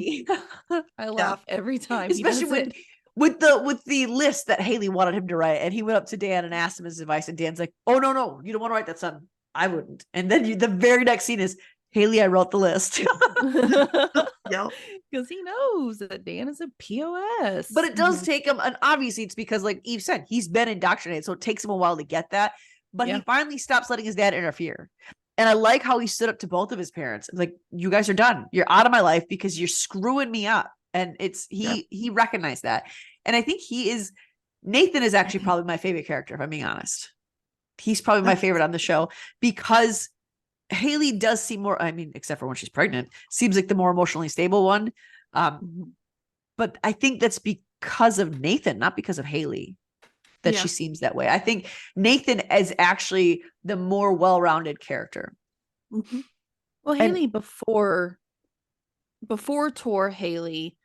S2: I laugh every time.
S1: Especially with the list that Haley wanted him to write, and he went up to Dan and asked him his advice, and Dan's like, oh, no, you don't want to write that, son. I wouldn't. And then the very next scene is, Haley, I wrote the list.
S2: Because he knows that Dan is a POS.
S1: But it does take him, and obviously it's because, like Eve said, he's been indoctrinated, so it takes him a while to get that. But he finally stops letting his dad interfere. And I like how he stood up to both of his parents. Like, you guys are done. You're out of my life because you're screwing me up. And he recognized that. And I think Nathan is actually probably my favorite character, if I'm being honest. He's probably my favorite on the show, because Haley does seem more, I mean, except for when she's pregnant, seems like the more emotionally stable one. But I think that's because of Nathan, not because of Haley, that she seems that way. I think Nathan is actually the more well-rounded character.
S2: Well, Haley before Tor, Haley,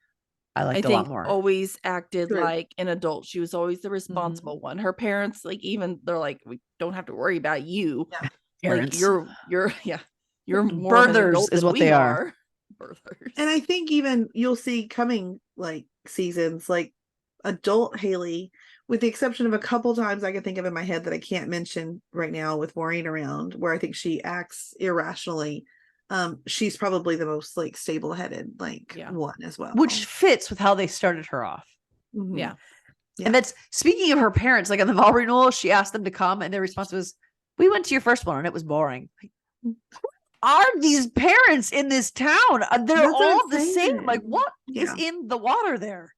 S2: I think, always acted like an adult. She was always the responsible one. Her parents, like, even they're like, we don't have to worry about you. Like, you're more
S1: birthers is what they are.
S2: Birthers.
S3: And I think even you'll see coming like seasons, like adult Haley, with the exception of a couple times I can think of in my head that I can't mention right now with Maureen around, where I think she acts irrationally. She's probably the most like stable-headed one as well,
S1: which fits with how they started her off.
S2: Yeah.
S1: And that's, speaking of her parents, like on the vow renewal, she asked them to come, and their response was, we went to your first one and it was boring. Who are these parents in this town? They're all the same. Like, what is in the water there?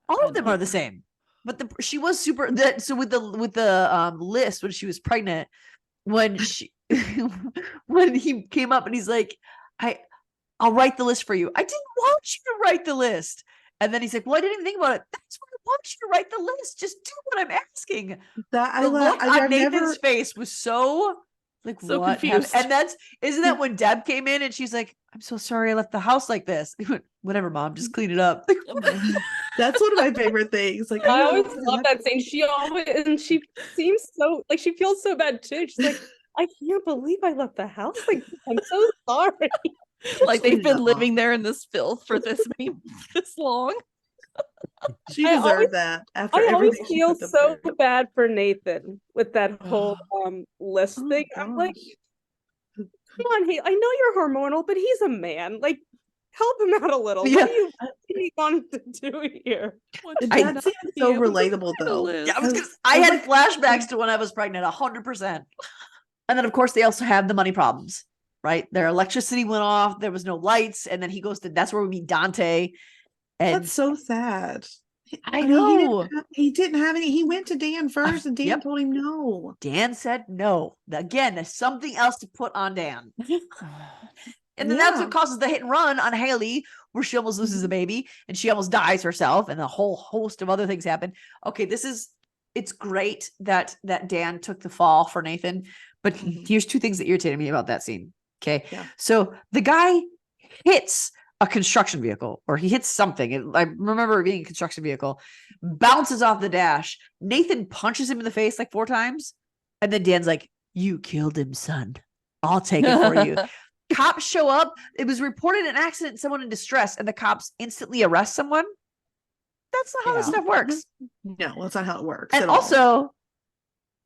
S1: All of them are the same. But she was super. So with the list, when she was pregnant, when he came up and he's like, I'll write the list for you. I didn't want you to write the list. And then he's like, well, I didn't even think about it. That's why I want you to write the list. Just do what I'm asking. The look on Nathan's face was so like,
S2: so
S1: what
S2: confused.
S1: And isn't that when Deb came in and she's like, I'm so sorry I left the house like this. He went, whatever, Mom, just clean it up.
S3: That's one of my favorite things. Like,
S4: I always love that scene. She seems so like, she feels so bad too. She's like, I can't believe I left the house like this. I'm so sorry.
S2: Like, they've been living there in this filth for this long.
S3: She deserved that. After
S4: I always
S3: everything
S4: feel so bad for Nathan with that whole list thing. I'm like, come on, I know you're hormonal, but he's a man. Like, help him out a little. What do you want him to do here?
S3: That seems so relatable, though.
S1: Yeah, I had flashbacks to when I was pregnant, 100%. And then, of course, they also have the money problems, right? Their electricity went off. There was no lights. And then he goes to, that's where we meet Dante. And
S5: That's so sad.
S1: I
S5: mean,
S1: know.
S5: he didn't have any. He went to Dan first, and Dan
S1: Yep.
S5: told him no.
S1: Dan said no. Again, there's something else to put on Dan. And then that's what causes the hit and run on Haley, where she almost loses a baby and she almost dies herself, and a whole host of other things happen. Okay, it's great that Dan took the fall for Nathan, but here's two things that irritated me about that scene. Okay, so the guy hits a construction vehicle, or he hits something. I remember it being a construction vehicle, bounces off the dash. Nathan punches him in the face like 4 times, and then Dan's like, "You killed him, son. I'll take it for you." Cops show up. It was reported an accident, someone in distress, and the cops instantly arrest someone. That's not how this stuff works.
S5: No, that's not how it works.
S1: And
S5: at all.
S1: also,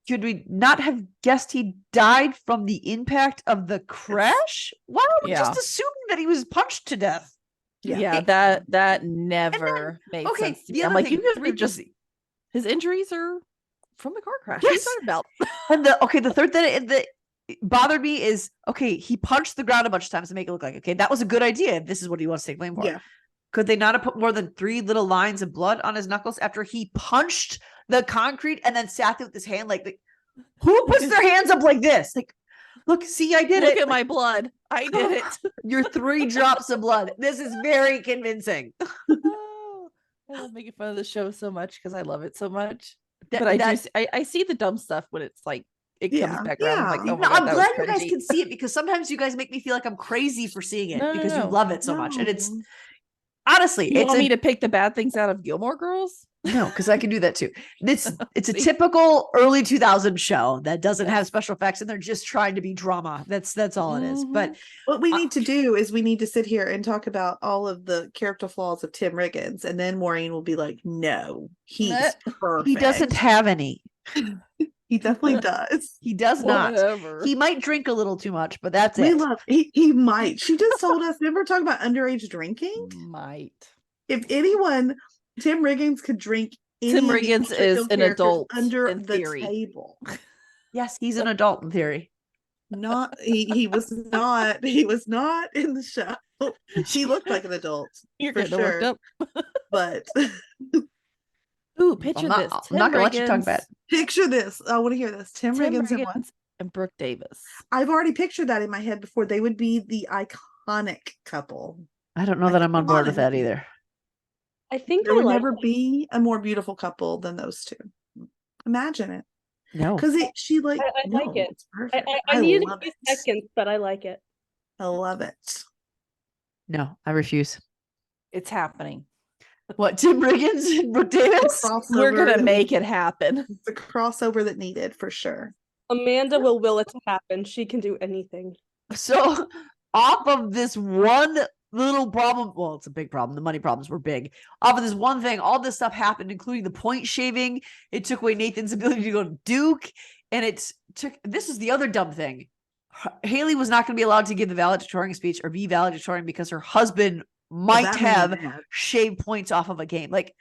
S1: could we not have guessed he died from the impact of the crash? Why are we just assuming that he was punched to death?
S2: That never made sense to me. I'm like, you could have just his injuries are from the car crash.
S1: Yes.
S2: What are you talking
S1: And
S2: about?
S1: the third thing that bothered me is, okay, he punched the ground a bunch of times to make it look like, okay, that was a good idea. This is what he wants to take blame for.
S5: Yeah.
S1: Could they not have put more than 3 little lines of blood on his knuckles after he punched the concrete and then sat there with his hand like who puts their hands up like this? Like, look, see, I did it.
S2: Look at my blood. I did it.
S1: Your 3 drops of blood. This is very convincing.
S2: Oh, I love making fun of the show so much because I love it so much. But I see the dumb stuff when it's like it comes back around. I'm like, oh my God,
S1: I'm
S2: that
S1: glad
S2: was
S1: you guys
S2: cringy.
S1: can see it, because sometimes you guys make me feel like I'm crazy for seeing it because you love it so much. And it's honestly,
S2: you want me to pick the bad things out of Gilmore Girls?
S1: No, because I can do that too. It's a typical early 2000s show that doesn't have special effects, and they're just trying to be drama. That's all it is. But
S5: what we need to do is we need to sit here and talk about all of the character flaws of Tim Riggins, and then Maureen will be like, "No, he's perfect.
S1: He doesn't have any.
S5: He definitely does.
S1: He does not. He might drink a little too much, but that's it.
S5: He might. She just told us. Remember talking about underage drinking?
S2: Might.
S5: If anyone, Tim Riggins could drink.
S2: Tim Riggins is an adult
S5: under the
S2: theory.
S5: table.
S1: Yes, he's an adult in theory.
S5: Not he was not. He was not in the show. She looked like an adult.
S2: You're
S5: for
S2: getting
S5: sure.
S2: worked up.
S5: But
S2: ooh, picture this.
S1: I'm not gonna let you talk about it.
S5: Picture this. I want to hear this. Tim Riggins
S2: and Brooke Davis.
S5: I've already pictured that in my head before. They would be the iconic couple.
S1: I don't know that I'm on board with that either.
S4: I think
S5: there would never be a more beautiful couple than those two. Imagine it.
S1: No,
S5: because she like.
S4: I like it.
S5: It's perfect.
S4: I needed a few seconds, but I like it.
S5: I love it.
S1: No, I refuse.
S2: It's happening.
S1: What, Tim Riggins and Brooke Davis?
S2: We're gonna make it happen.
S5: The crossover that needed for sure.
S4: Amanda will it to happen. She can do anything.
S1: So off of this one little problem, well, it's a big problem. The money problems were big. Off of this one thing, all this stuff happened, including the point shaving. It took away Nathan's ability to go to Duke. And this is the other dumb thing. Haley was not going to be allowed to give the valedictorian speech or be valedictorian because her husband might have shaved points off of a game. Like,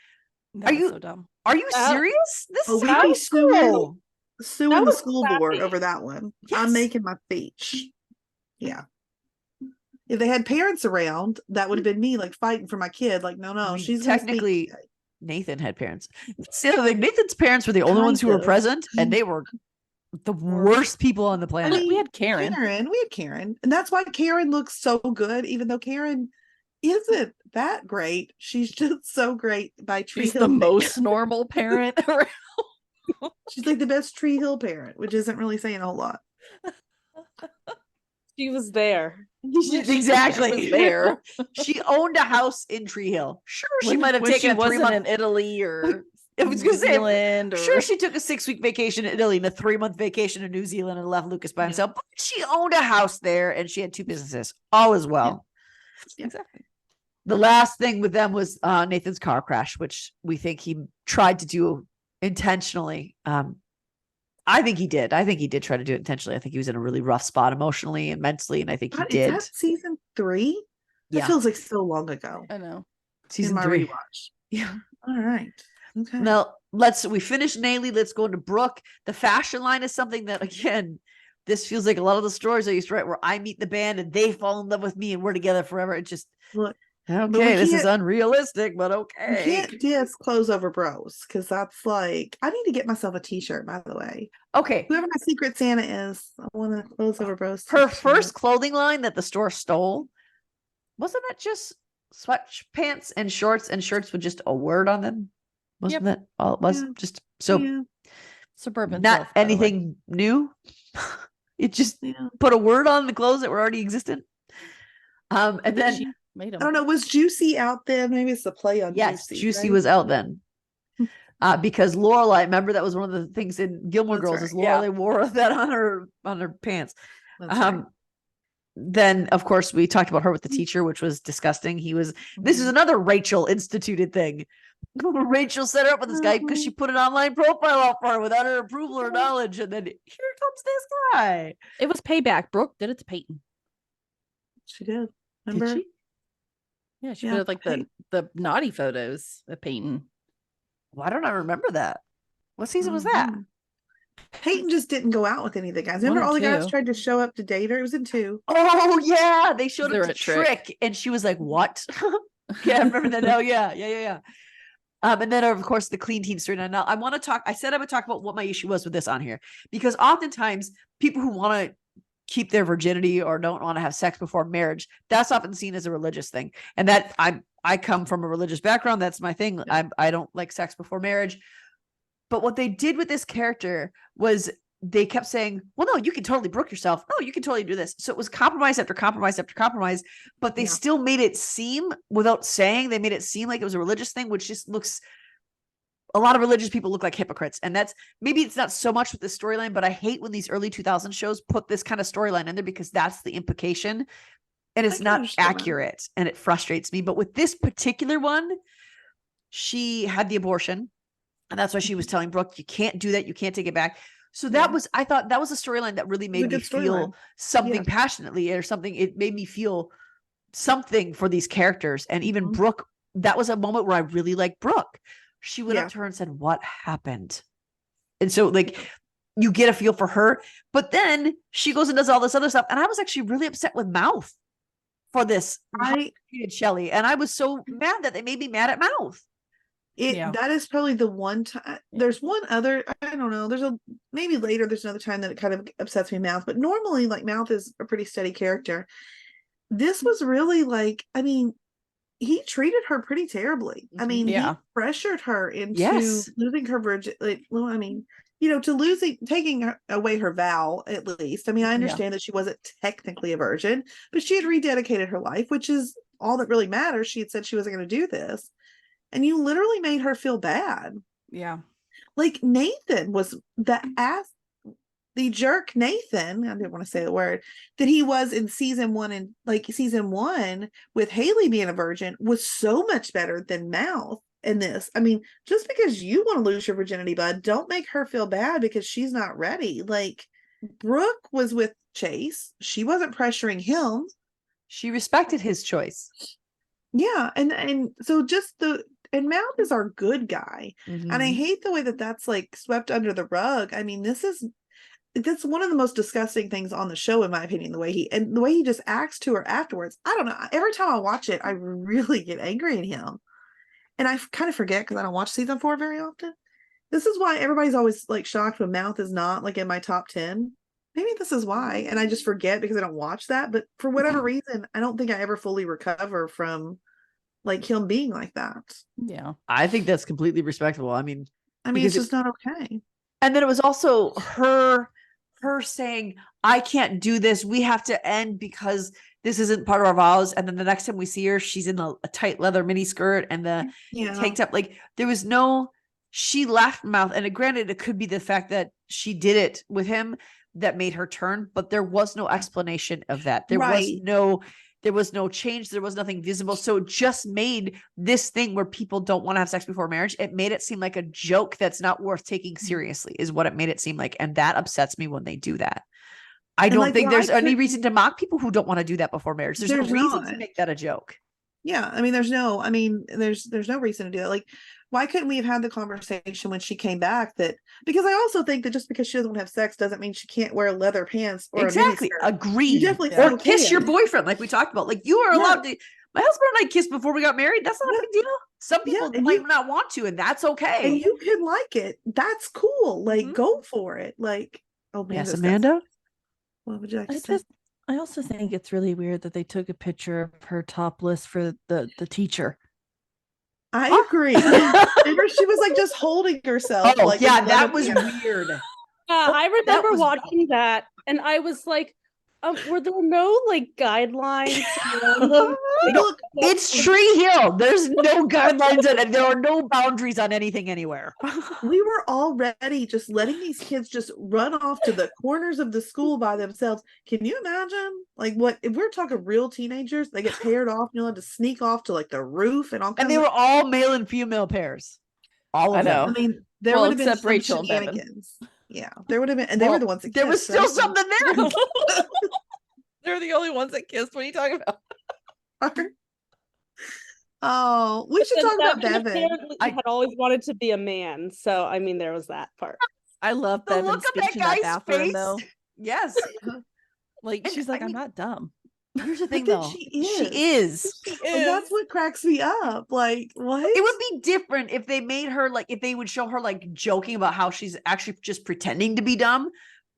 S2: are you so dumb?
S1: Are you serious? This is
S5: how
S1: school.
S5: Suing the school board over that one. Yes. I'm making my speech. Yeah. If they had parents around, that would have been me like fighting for my kid. Like, no, she's
S1: technically Nathan had parents. See, like, Nathan's parents were the only ones who were present, and they were the worst people on the planet.
S2: I mean, we had Karen.
S5: And that's why Karen looks so good, even though Karen isn't that great. She's just so great by Tree
S2: She's
S5: Hill.
S2: The most normal parent around.
S5: She's like the best Tree Hill parent, which isn't really saying a whole lot.
S4: She was there.
S1: Exactly.
S2: She was there.
S1: She owned a house in Tree Hill. Sure, she might have taken
S2: a 3-month in Italy or
S1: I was going to say,
S2: Zealand.
S1: Sure, she took a 6-week vacation in Italy and a 3-month vacation in New Zealand and left Lucas by himself. But she owned a house there and she had 2 businesses. All as well.
S2: Yeah. Exactly.
S1: The last thing with them was Nathan's car crash, which we think he tried to do intentionally. I think he did. I think he did try to do it intentionally. I think he was in a really rough spot emotionally and mentally, and I think he did.
S5: Is that season 3?
S1: Yeah.
S5: It feels like so long ago.
S2: I know.
S1: Season 3.
S5: Rewatch.
S1: Yeah.
S5: All right. Okay.
S1: Now we finished Naley. Let's go into Brooke. The fashion line is something that, again, this feels like a lot of the stories I used to write where I meet the band and they fall in love with me and we're together forever. It just,
S5: Look,
S1: okay, this is unrealistic, but okay.
S5: You can't diss clothes over bros because that's like, I need to get myself a t-shirt, by the way.
S1: Okay.
S5: Whoever my secret Santa is, I want a clothes over bros.
S1: Her
S5: t-shirt.
S1: first clothing line that the store stole, wasn't that just sweatpants and shirts with just a word on them? Wasn't that all it was?
S5: Yeah.
S1: Just so
S5: Yeah.
S2: Suburban
S1: not
S2: Self, by the way.
S1: anything new. It just
S5: Yeah.
S1: put a word on the clothes that were already existent. And then
S2: She made
S5: I
S2: them.
S5: don't know. Was Juicy out then? Maybe it's the play on
S1: yes,
S5: Juicy.
S1: Juicy
S5: right?
S1: was out then. Because Lorelai, remember that was one of the things in Gilmore
S5: That's
S1: Girls
S5: right,
S1: is Lorelai wore that on her pants.
S5: That's right.
S1: Then of course we talked about her with the teacher, which was disgusting. This is another Rachel instituted thing. Rachel set her up with this guy because she put an online profile up for her without her approval or knowledge, and then here comes this guy.
S2: It was payback. Brooke did it to Peyton.
S5: She did. Remember?
S1: Did she?
S2: Yeah, she
S5: Yeah,
S2: did like the naughty photos of Peyton.
S1: Why don't I remember that? What season was that?
S5: Mhm. Peyton just didn't go out with any of the guys.
S2: One
S5: Remember
S2: or
S5: all the guys
S2: two.
S5: tried to show up to date her? It was in 2.
S1: Oh yeah, they showed
S2: They're
S1: up to
S2: a trick.
S1: trick, and she was like, "What?" Yeah, I remember that. Oh yeah. And then of course the clean teen story. Now I want to talk. I said I would talk about what my issue was with this on here because oftentimes people who want to keep their virginity or don't want to have sex before marriage, that's often seen as a religious thing, and that I come from a religious background. That's my thing.
S5: Yeah.
S1: I don't like sex before marriage. But what they did with this character was they kept saying, well, no, you can totally brook yourself. No, you can totally do this. So it was compromise after compromise after compromise, but they
S5: Yeah.
S1: still made it seem without saying, they made it seem like it was a religious thing, which just looks, a lot of religious people look like hypocrites. And that's, maybe it's not so much with the storyline, but I hate when these early 2000 shows put this kind of storyline in there because that's the implication and it's
S5: can
S1: not
S5: understand that.
S1: accurate and it frustrates me. But with this particular one, she had the abortion. And that's why she was telling Brooke, you can't do that. You can't take it back. So that
S5: Yeah.
S1: was, I thought that was a storyline that really
S5: a
S1: made me
S5: good
S1: feel
S5: storyline.
S1: something
S5: Yeah.
S1: passionately or something. It made me feel something for these characters. And even
S5: Mhm.
S1: Brooke, that was a moment where I really liked Brooke. She went
S5: Yeah.
S1: up to her and said, what happened? And so like, you get a feel for her, but then she goes and does all this other stuff. And I was actually really upset with Mouth for this. how they treated Shelley. And I was so mad that they made me mad at Mouth.
S2: Yeah.
S5: That is probably the one time. There's one other, I don't know, there's maybe later there's another time that it kind of upsets me, Mouth, but normally like Mouth is a pretty steady character. This was really like, I mean, he treated her pretty terribly. I mean,
S2: Yeah.
S5: he pressured her into
S1: Yes.
S5: losing her virgin, like, well, I mean, taking away her vow, at least. I mean, I understand that she wasn't technically a virgin, but she had rededicated her life, which is all that really matters. She had said she wasn't going to do this. And you literally made her feel bad.
S2: Yeah.
S5: Like Nathan was the jerk Nathan, I didn't want to say the word, that he was in season 1 and like season 1 with Haley being a virgin was so much better than Mouth in this. I mean, just because you want to lose your virginity, bud, don't make her feel bad because she's not ready. Like Brooke was with Chase. She wasn't pressuring him.
S1: She respected his choice.
S5: Yeah. And so and Mouth is our good guy. And I
S1: Mhm.
S5: hate the way that that's like swept under the rug. I mean, that's one of the most disgusting things on the show, in my opinion, the way he just acts to her afterwards. I don't know. Every time I watch it, I really get angry at him. And I kind of forget because I don't watch season 4 very often. This is why everybody's always like shocked when Mouth is not like in my top 10. Maybe this is why. And I just forget because I don't watch that. But for whatever reason, I don't think I ever fully recover from like him being like that.
S2: Yeah.
S1: I think that's completely respectable. I mean,
S5: It's just not okay.
S1: and then it was also her saying, I can't do this. We have to end because this isn't part of our vows. And then the next time we see her, she's in a tight leather mini skirt and the tank top. Like there was she left Mouth. And granted, it could be the fact that she did it with him that made her turn, but there was no explanation of that. There was no change. There was nothing visible. So it just made this thing where people don't want to have sex before marriage. It made it seem like a joke that's not worth taking seriously is what it made it seem like. And that upsets me when they do that. I don't think there's any reason to mock people who don't want to do that before marriage. There's no reason to make that a joke.
S5: Yeah. I mean, there's no reason to do that. Like why couldn't we have had the conversation when she came back that, because I also think that just because she doesn't have sex doesn't mean she can't wear leather pants or
S1: Exactly.
S5: a miniskirt.
S1: Agreed.
S5: You definitely
S1: Or
S5: still
S1: kiss your
S5: can.
S1: boyfriend, like we talked about. Like you are
S5: Yeah.
S1: allowed to. My husband and I kissed before we got married. That's not a
S5: Yeah.
S1: big deal. Some
S5: Yeah,
S1: people
S5: and
S1: might
S5: you-
S1: not want to, and that's okay.
S5: And you can like it. That's cool. Like,
S1: Mhm.
S5: go for it. Like, oh,
S1: Yes,
S5: Amanda's got
S1: Amanda.
S5: something. What would you like to say?
S2: I also think it's really weird that they took a picture of her topless for the teacher.
S5: I
S1: Huh?
S5: agree. Remember, she was like just holding herself.
S1: Oh
S5: like
S1: yeah,
S5: in
S1: that
S5: leather
S1: was
S5: pants.
S1: weird.
S4: Yeah, I
S1: That
S4: remember
S1: was
S4: watching that, and I was like, were there no like guidelines? around like,
S1: No,
S5: Look,
S1: it's Tree Hill. There's no guidelines and there are no boundaries on anything anywhere.
S5: we were already just letting these kids just run off to the corners of the school by themselves. Can you imagine? Like, what if we're talking real teenagers? They get paired off and you'll have to sneak off to like the roof and all kinds
S1: And they
S5: of
S1: were all male and female pairs. All of
S2: I know.
S1: them.
S5: I mean, there
S2: Well,
S5: would have been
S2: except
S5: some
S2: Rachel and Bevan.
S5: shenanigans. Yeah, there would have been, and they were
S1: Well,
S5: the ones that
S1: there was
S5: kissed,
S1: still
S5: right?
S1: something there.
S2: They're the only ones that kissed. What are you talking about?
S5: Oh, we should
S4: and
S5: talk about
S4: Bevan
S5: Bevan.
S4: apparently
S1: I-
S4: had always wanted to be a man, so I mean, there was that part.
S2: I love
S1: The
S2: Bevan's
S1: look of
S2: speech
S1: that
S2: in that
S1: guy's
S2: bathroom,
S1: face.
S2: though.
S1: Yes.
S2: Like,
S1: And
S2: she's like,
S1: I
S2: I'm
S1: mean-
S2: not dumb.
S1: Here's the thing
S5: then
S1: though.
S5: she
S1: She is.
S5: And that's what cracks me up. Like, what?
S1: It would be different if they made her like if they would show her like joking about how she's actually just pretending to be dumb,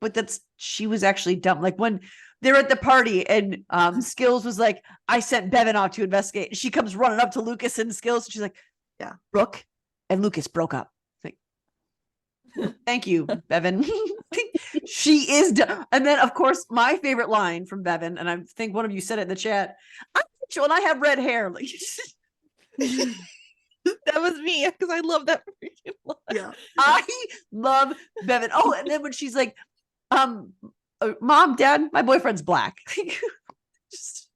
S1: but she was actually dumb. Like when they're at the party and Skills was like, I sent Bevan out to investigate. And she comes running up to Lucas and Skills, and she's like,
S5: Yeah.
S1: Brooke and Lucas broke up. It's like, thank you, Bevan. She is dumb. And then of course my favorite line from Bevan, and I think one of you said it in the chat, I'm Rachel and I have red hair. Like
S2: That was me, because I love that freaking line.
S5: Yeah.
S1: I love Bevan. Oh, and then when she's like, Mom, Dad, my boyfriend's black. Just-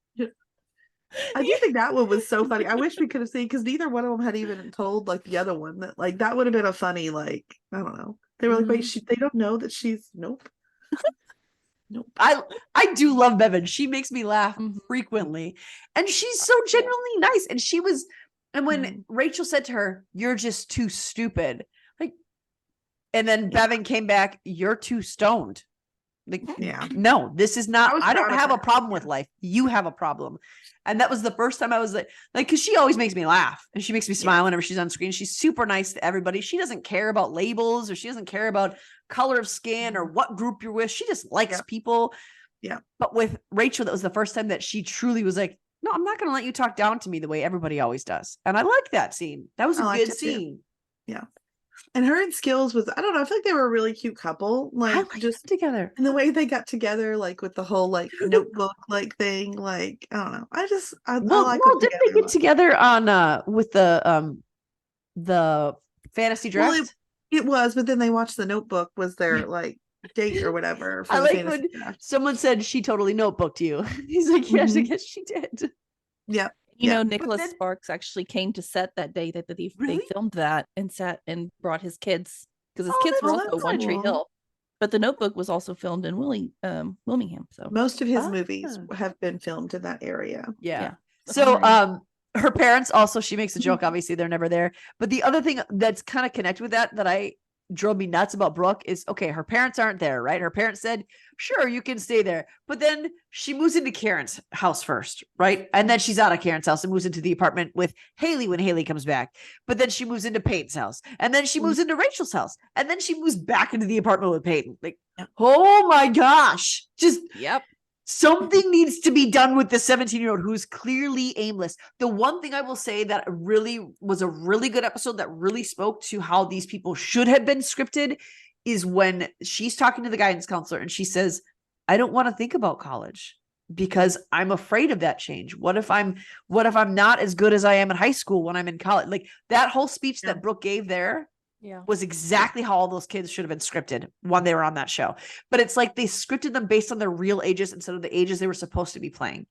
S5: I do think that one was so funny. I wish we could have seen, because neither one of them had even told like the other one that like that would have been a funny, like, I don't know. They were like, wait, they don't know that she's nope. Nope.
S1: I do love Bevan. She makes me laugh
S2: Mhm.
S1: frequently. And she's so genuinely nice. And she was, and when
S5: Mhm.
S1: Rachel said to her, you're just too stupid. Like, and then
S5: Yeah.
S1: Bevan came back, you're too stoned. Like,
S5: Yeah.
S1: no, this is not,
S5: I was
S1: I don't
S5: proud of
S1: have a
S5: her.
S1: problem with life. You have a problem. And that was the first time I was like, cause she always makes me laugh and she makes me smile whenever she's on screen. She's super nice to everybody. She doesn't care about labels or she doesn't care about color of skin or what group you're with. She just likes
S5: Yeah.
S1: people.
S5: Yeah.
S1: But with Rachel, that was the first time that she truly was like, no, I'm not going to let you talk down to me the way everybody always does. And I like that scene. That was
S5: I
S1: a
S5: liked
S1: good
S5: it too.
S1: scene.
S5: And her and Skills was, I don't know, I feel like they were a really cute couple.
S1: I
S5: Like
S1: like
S5: just
S1: them together.
S5: and the way they got together, like with the whole like notebook like thing, like I don't know. I
S1: Well,
S5: like
S1: well,
S5: them
S1: didn't they
S5: together.
S1: get together on with the fantasy
S5: Well,
S1: draft?
S5: it was, but then they watched the Notebook was their like date or whatever. For
S1: I
S5: the
S1: like
S5: fantasy
S1: when
S5: draft.
S1: someone said she totally notebooked you. He's like, yes, I
S5: Mhm.
S1: guess she did.
S5: Yeah.
S2: You
S5: Yeah.
S2: know,
S5: But
S2: Nicholas
S1: then-
S2: Sparks actually came to set that day that they
S1: Really?
S2: filmed that and sat and brought his kids, because his
S1: Oh,
S2: kids were
S5: that's
S2: also One Tree
S5: cool.
S2: Hill. But the Notebook was also filmed in Wilmingham. So
S5: Most of his movies
S1: Ah.
S5: have been filmed in that area.
S1: Yeah.
S2: Yeah.
S1: So
S2: Fine.
S1: her parents also, she makes a joke, obviously they're never there. But the other thing that's kind of connected with that I drove me nuts about Brooke is, okay, her parents aren't there, right? Her parents said, sure, you can stay there. But then she moves into Karen's house first, right? And then she's out of Karen's house and moves into the apartment with Haley when Haley comes back. But then she moves into Peyton's house. And then she moves into Rachel's house. And then she moves back into the apartment with Peyton. Like, oh my gosh. Just
S2: yep.
S1: something needs to be done with the 17-year-old who's clearly aimless. The one thing I will say that really was a really good episode that really spoke to how these people should have been scripted is when she's talking to the guidance counselor and she says, I don't want to think about college because I'm afraid of that change. What if I'm not as good as I am in high school when I'm in college? Like that whole speech that Brooke gave there
S2: Yeah.
S1: was exactly how all those kids should have been scripted when they were on that show. But it's like they scripted them based on their real ages instead of the ages they were supposed to be playing.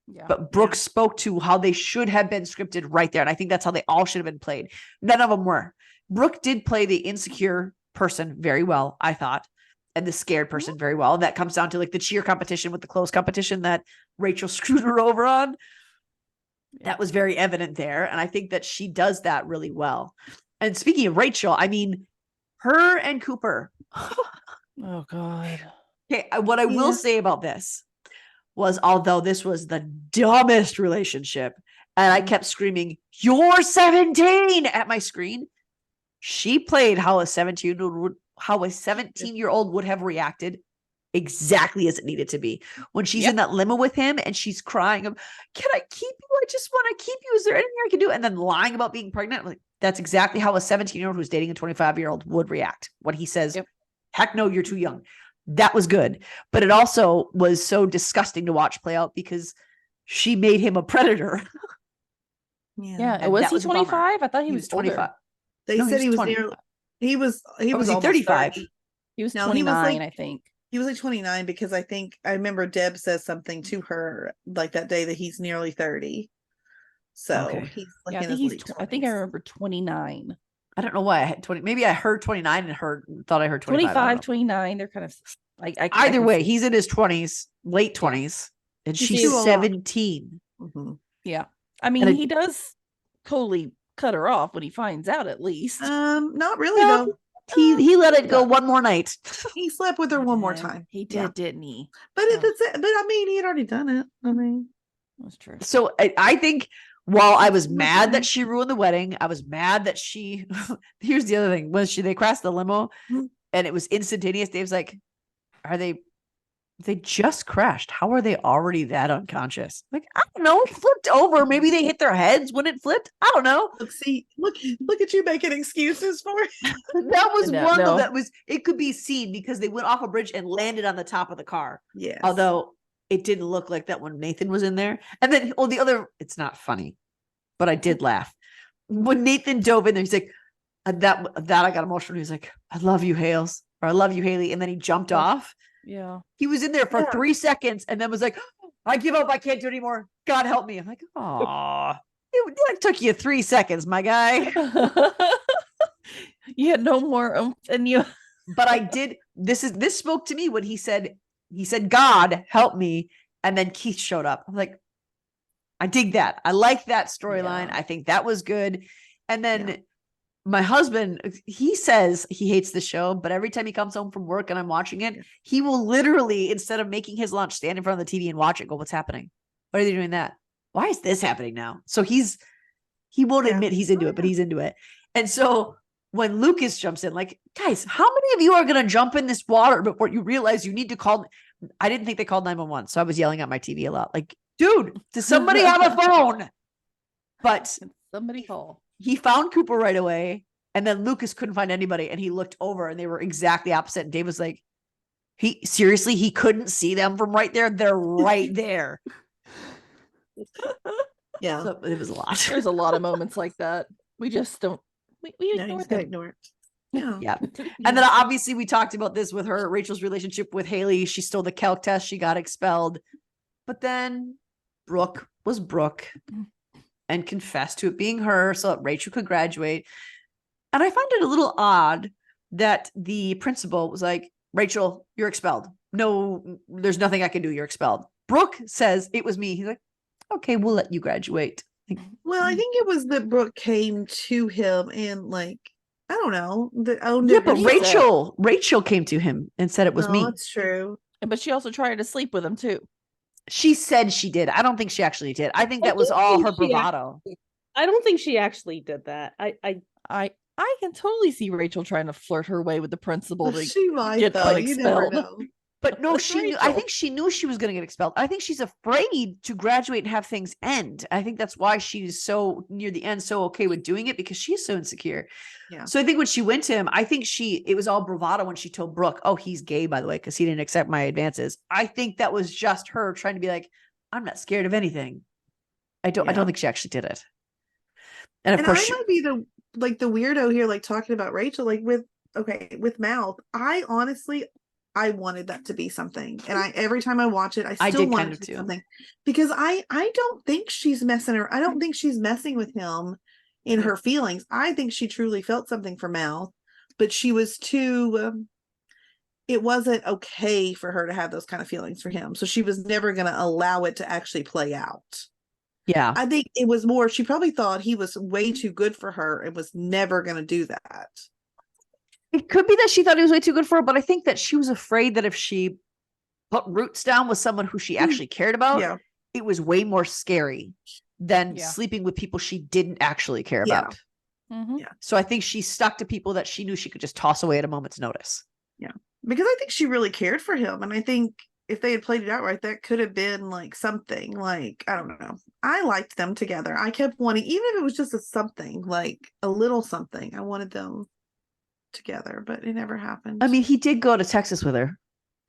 S2: Yeah.
S1: But Brooke spoke to how they should have been scripted right there. And I think that's how they all should have been played. None of them were. Brooke did play the insecure person very well, I thought, and the scared person very well. And that comes down to like the cheer competition with the clothes competition that Rachel screwed her over on. That was very evident there. And I think that she does that really well. And speaking of Rachel, I mean, her and Cooper.
S2: Oh God.
S1: Okay, what I will say about this was, although this was the dumbest relationship, and I kept screaming, "You're 17" at my screen, she played how a 17-year-old would have reacted exactly as it needed to be. When she's in that limo with him and she's crying, "Can I keep you? I just want to keep you. Is there anything I can do?" And then lying about being pregnant. Like, that's exactly how a 17-year-old who's dating a 25-year-old would react when he says, "Heck no, you're too young." That was good. But it also was so disgusting to watch play out because she made him a predator.
S2: Yeah.
S1: And
S2: Was
S1: that
S2: he
S1: was a bummer.
S2: 25? I thought
S1: He was 25.
S2: older.
S5: They
S1: No,
S5: said he was
S1: 20.
S5: near. He was
S1: Or was he
S5: almost
S1: 35?
S5: 30.
S2: He was
S5: No,
S2: 29,
S5: he was like-
S2: I think.
S5: He was like 29 because I remember Deb says something to her like that day that he's nearly 30. So
S1: Okay.
S5: he's like
S2: Yeah, I
S5: in
S2: think
S5: his
S2: he's.
S5: late
S2: I think I
S5: 20s.
S2: remember 29.
S1: I don't know why I had 20. Maybe I heard 29 and thought I heard 25. I don't
S2: 25,
S1: know.
S2: 29. They're kind of. I
S1: Either
S2: can
S1: way,
S2: see.
S1: he's in his 20s, late 20s, and
S4: He's
S1: she's
S4: too old.
S1: 17.
S5: Mhm.
S2: Yeah. I mean,
S1: And
S2: he does totally cut her off when he finds out, at least.
S5: Not really
S1: Well,
S5: though.
S1: He let it go one more night.
S5: He slept with her one more
S2: did.
S5: time.
S2: He did,
S5: Yeah.
S2: didn't he?
S5: But
S2: Oh.
S5: but I mean, he had already done it. I mean,
S2: That's true.
S1: So I think while I was
S5: That's
S1: mad
S5: fine.
S1: that she ruined the wedding, I was mad that she. Here's the other thing: they crashed the limo,
S5: Mhm.
S1: and it was instantaneous. Dave's like, "Are they? They just crashed. How are they already that unconscious?" Like, I don't know. It flipped over. Maybe they hit their heads when it flipped. I don't know.
S5: look at you making excuses for it.
S1: That was
S2: No,
S1: one
S2: no.
S1: that was. It could be seen because they went off a bridge and landed on the top of the car.
S5: Yes.
S1: Although it didn't look like that when Nathan was in there. And then, the other, it's not funny, but I did laugh. When Nathan dove in there, he's like, that I got emotional. He was like, "I love you, Hales," or "I love you, Haley." And then he jumped off.
S2: Yeah.
S1: He was in there for 3 seconds and then was like, "I give up. I can't do it anymore. God help me." I'm like, "Aw, it took you 3 seconds, my guy."
S2: You had no more oomph than you.
S1: But I did. This spoke to me when he said, "God help me." And then Keith showed up. I'm like, I dig that. I like that storyline.
S2: Yeah.
S1: I think that was good. And then my husband, he says he hates the show, but every time he comes home from work and I'm watching it, he will literally, instead of making his lunch, stand in front of the TV and watch it, go, "What's happening? Why are they doing that? Why is this happening now?" So he won't admit he's into it, but he's into it. And so when Lucas jumps in, like, guys, how many of you are going to jump in this water before you realize you need to call? I didn't think they called 911. So I was yelling at my TV a lot. Like, dude, does somebody have a phone? But
S2: Somebody call.
S1: he found Cooper right away. And then Lucas couldn't find anybody. And he looked over and they were exactly opposite. And Dave was like, he couldn't see them from right there. They're right there.
S5: Yeah.
S1: So it was a lot.
S2: There's a lot of moments like that. We just don't. We
S5: No, you
S2: ignore
S5: just
S2: them.
S5: gotta ignore it. Yeah.
S1: Yeah. And then obviously we talked about this with Rachel's relationship with Haley. She stole the calc test. She got expelled. But then Brooke was Brooke and confessed to it being her so that Rachel could graduate. And I find it a little odd that the principal was like, "Rachel, you're expelled. No, there's nothing I can do. You're expelled." Brooke says, "It was me." He's like, "Okay, we'll let you graduate." Like,
S5: Well, I think it was that Brooke came to him and like, I don't know, that owned
S1: yeah,
S5: it.
S1: but
S2: herself.
S1: Rachel came to him and said it was
S5: No,
S1: me.
S5: that's true.
S2: But she also tried to sleep with him too.
S1: She said she did. I don't think she actually did. I think that was all her bravado.
S4: I don't think she actually did that.
S2: I can totally see Rachel trying to flirt her way with the principal to
S5: She might
S2: get
S5: though.
S2: put
S5: You never
S2: expelled.
S5: know.
S1: But no,
S2: That's
S1: she knew. I
S2: Rachel.
S1: think she knew she was going to get expelled. I think she's afraid to graduate and have things end. I think that's why she's so near the end, so okay with doing it because she's so insecure.
S5: Yeah.
S1: So I think when she went to him, I think it was all bravado when she told Brooke, "Oh, he's gay, by the way, because he didn't accept my advances." I think that was just her trying to be like, "I'm not scared of anything." I don't think she actually did it. And of course,
S5: I might be the weirdo here, like talking about Rachel, like with Mouth. I honestly, I wanted that to be something, and every time I watch it, I still
S1: did
S5: want
S1: kind
S5: it
S1: of
S5: to be
S1: too.
S5: something because I don't think she's I don't think she's messing with him in her feelings. I think she truly felt something for Mouth, but she was too. It wasn't okay for her to have those kind of feelings for him, so she was never going to allow it to actually play out.
S1: Yeah.
S5: I think it was more, she probably thought he was way too good for her and was never going to do that.
S1: It could be that she thought he was way too good for her, but I think that she was afraid that if she put roots down with someone who she actually cared about,
S5: Yeah.
S1: it was way more scary than
S2: Yeah.
S1: sleeping with people she didn't actually care
S5: Yeah.
S1: about.
S2: Mhm.
S5: Yeah.
S1: So I think she stuck to people that she knew she could just toss away at a moment's notice.
S5: Because I think she really cared for him. And I think if they had played it out right, that could have been like something like, I don't know. I liked them together. I kept wanting, even if it was just a something, like a little something, I wanted them together, but it never happened.
S1: I mean, he did go to Texas with her,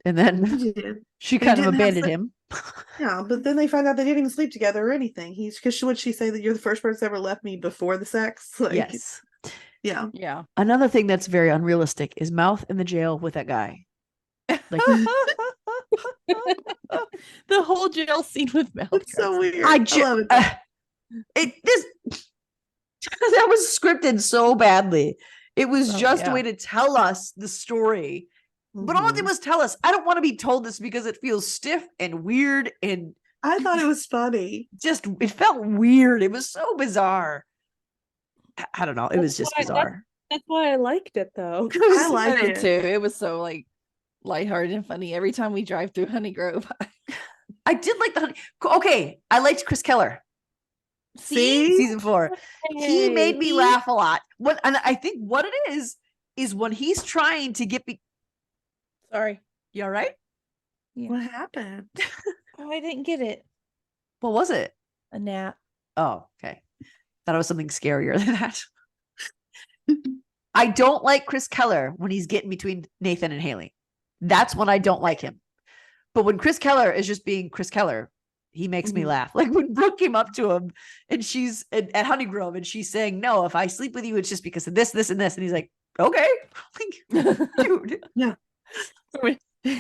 S1: and then
S5: he did.
S1: she
S5: They
S1: kind of
S5: didn't have
S1: abandoned
S5: se-
S1: him.
S5: Yeah, but then they found out they didn't even sleep together or anything. He's because would she say that you're the first person ever left me before the sex? Like,
S1: Yes.
S5: yeah.
S2: Yeah.
S1: Another thing that's very unrealistic is Mouth in the jail with that guy. Like,
S2: The whole jail scene with Mel.
S5: It's so weird.
S1: I
S5: love it.
S1: this that was scripted so badly. It was
S2: Oh,
S1: just
S2: yeah.
S1: a way to tell us the story. But all it did
S5: Mhm.
S1: was tell us. I don't want to be told this because it feels stiff and weird and
S5: I thought it was funny.
S1: just it felt weird. It was so bizarre. I don't know. It was just
S4: That's why-
S1: bizarre.
S4: That's why I liked it though.
S5: I like
S2: did
S5: it
S2: too. It was so like lighthearted and funny every time we drive through Honey Grove.
S1: I did like the honey. Okay, I liked Chris Keller.
S5: See?
S1: Season 4. He made me
S4: Hey.
S1: laugh a lot. What and I think what it is when he's trying to get me.
S2: Sorry.
S1: You all right?
S5: What happened?
S2: Oh, I didn't get it.
S1: What was it?
S2: A nap.
S1: Oh, okay. Thought it was something scarier than that. I don't like Chris Keller when he's getting between Nathan and Haley. That's when I don't like him. But when Chris Keller is just being Chris Keller, he makes me
S5: Mhm.
S1: laugh. Like when Brooke came up to him and she's at Honey Grove and she's saying, "No, if I sleep with you, it's just because of this, this, and this." And he's like, "Okay." Like, dude.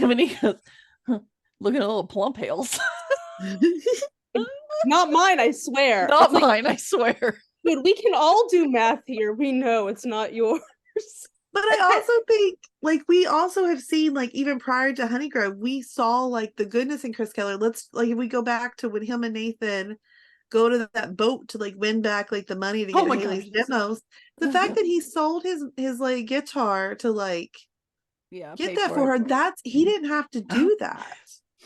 S2: When he goes, "Huh, look at the little plump heels."
S4: Not mine, I swear.
S2: Not
S4: It's like,
S2: mine, I swear.
S4: dude, we can all do math here. We know it's not yours.
S5: But I also think, like, we also have seen, like, even prior to Honeygrove, we saw, like, the goodness in Chris Keller. Let's, like, if we go back to when him and Nathan go to that boat to, like, win back, like, the money to
S1: Oh
S5: get
S1: my
S5: Haley's
S1: gosh.
S5: demos. The fact that he sold his, like, guitar to, like,
S2: Yeah.
S5: get
S2: pay
S5: that for
S2: it.
S5: her, he didn't have to do that.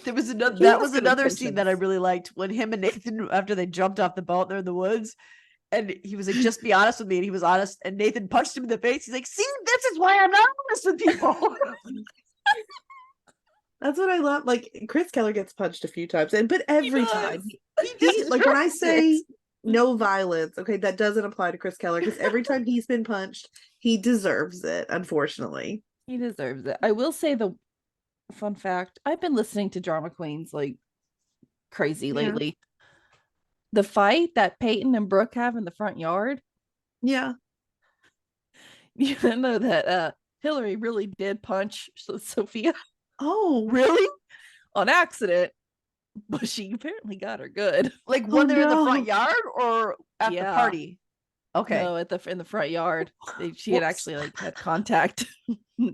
S1: There was another
S2: He
S1: that
S2: has
S1: was
S2: good
S1: another scene that I
S2: intentions.
S1: really liked when him and Nathan after they jumped off the boat, they're in the woods. And he was like, "Just be honest with me." And he was honest. And Nathan punched him in the face. He's like, "See, this is why I'm not honest with people."
S5: That's what I love. Like, Chris Keller gets punched a few times, but every
S1: does.
S5: time
S1: He
S5: like when I
S1: deserves
S5: say
S1: it.
S5: no violence, okay, that doesn't apply to Chris Keller because every time he's been punched, he deserves it, unfortunately.
S2: He deserves it. I will say the fun fact, I've been listening to Drama Queens like crazy
S5: Yeah.
S2: lately. The fight that Peyton and Brooke have in the front yard,
S5: Yeah.
S2: you know that Hillary really did punch Sophia
S5: Oh,
S1: Really?
S2: on accident, but she apparently got her good.
S1: Like
S5: Oh,
S1: when they're in the
S5: no.
S1: front yard or at the
S2: Yeah.
S1: party? Okay.
S2: No, in the front yard. She had
S1: Whoops.
S2: actually like had contact.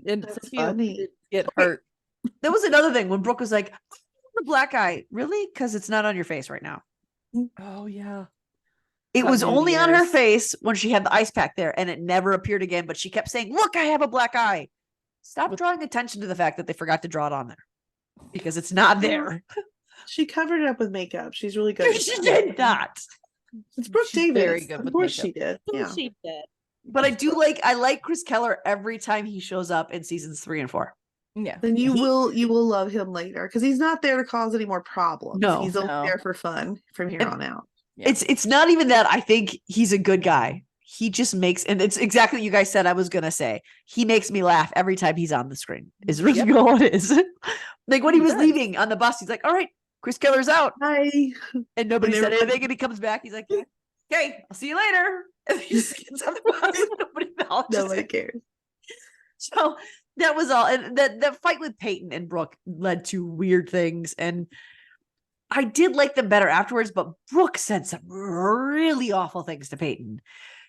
S2: And
S5: That's
S2: Sophia
S5: funny.
S2: did get
S1: Okay.
S2: hurt.
S1: That was another thing when Brooke was like, "The black eye." Really? Because it's not on your face right now.
S2: Oh yeah.
S1: It
S2: Got
S1: was
S2: new
S1: only on her
S2: ears.
S1: face when she had the ice pack there, and it never appeared again. But she kept saying, "Look, I have a black eye." Stop
S2: With-
S1: drawing attention to the fact that they forgot to draw it on there because it's not there.
S5: she covered it up with makeup. She's really good. at
S1: She
S5: that.
S1: did not.
S5: It's Brooke
S2: She's
S5: Davis.
S2: very good
S5: Of
S2: with
S5: course
S2: makeup.
S5: she did. Yeah.
S4: She did.
S1: But I like Chris Keller every time he shows up in seasons 3 and 4.
S2: Yeah.
S5: Then you
S1: He-
S5: will love him later because he's not there to cause any more problems.
S1: No.
S5: He's only
S2: No.
S5: there for fun from here
S1: And-
S5: on out.
S2: Yeah.
S1: It's not even that I think he's a good guy. He just makes, and it's exactly what you guys said I was gonna say. He makes me laugh every time he's on the screen. Is really
S2: Yep.
S1: all it is. Like when he
S2: He
S1: was
S2: does.
S1: leaving on the bus, he's like, "All right, Chris Keller's out,"
S5: Hi.
S1: and nobody
S5: And
S1: said
S5: everybody-
S1: anything. And he comes back, he's like, "Okay, I'll see you later." And he just gets on the bus. And nobody acknowledges
S5: Nobody
S1: it.
S5: cares.
S1: So that was all. And that fight with Peyton and Brooke led to weird things. And I did like them better afterwards, but Brooke said some really awful things to Peyton.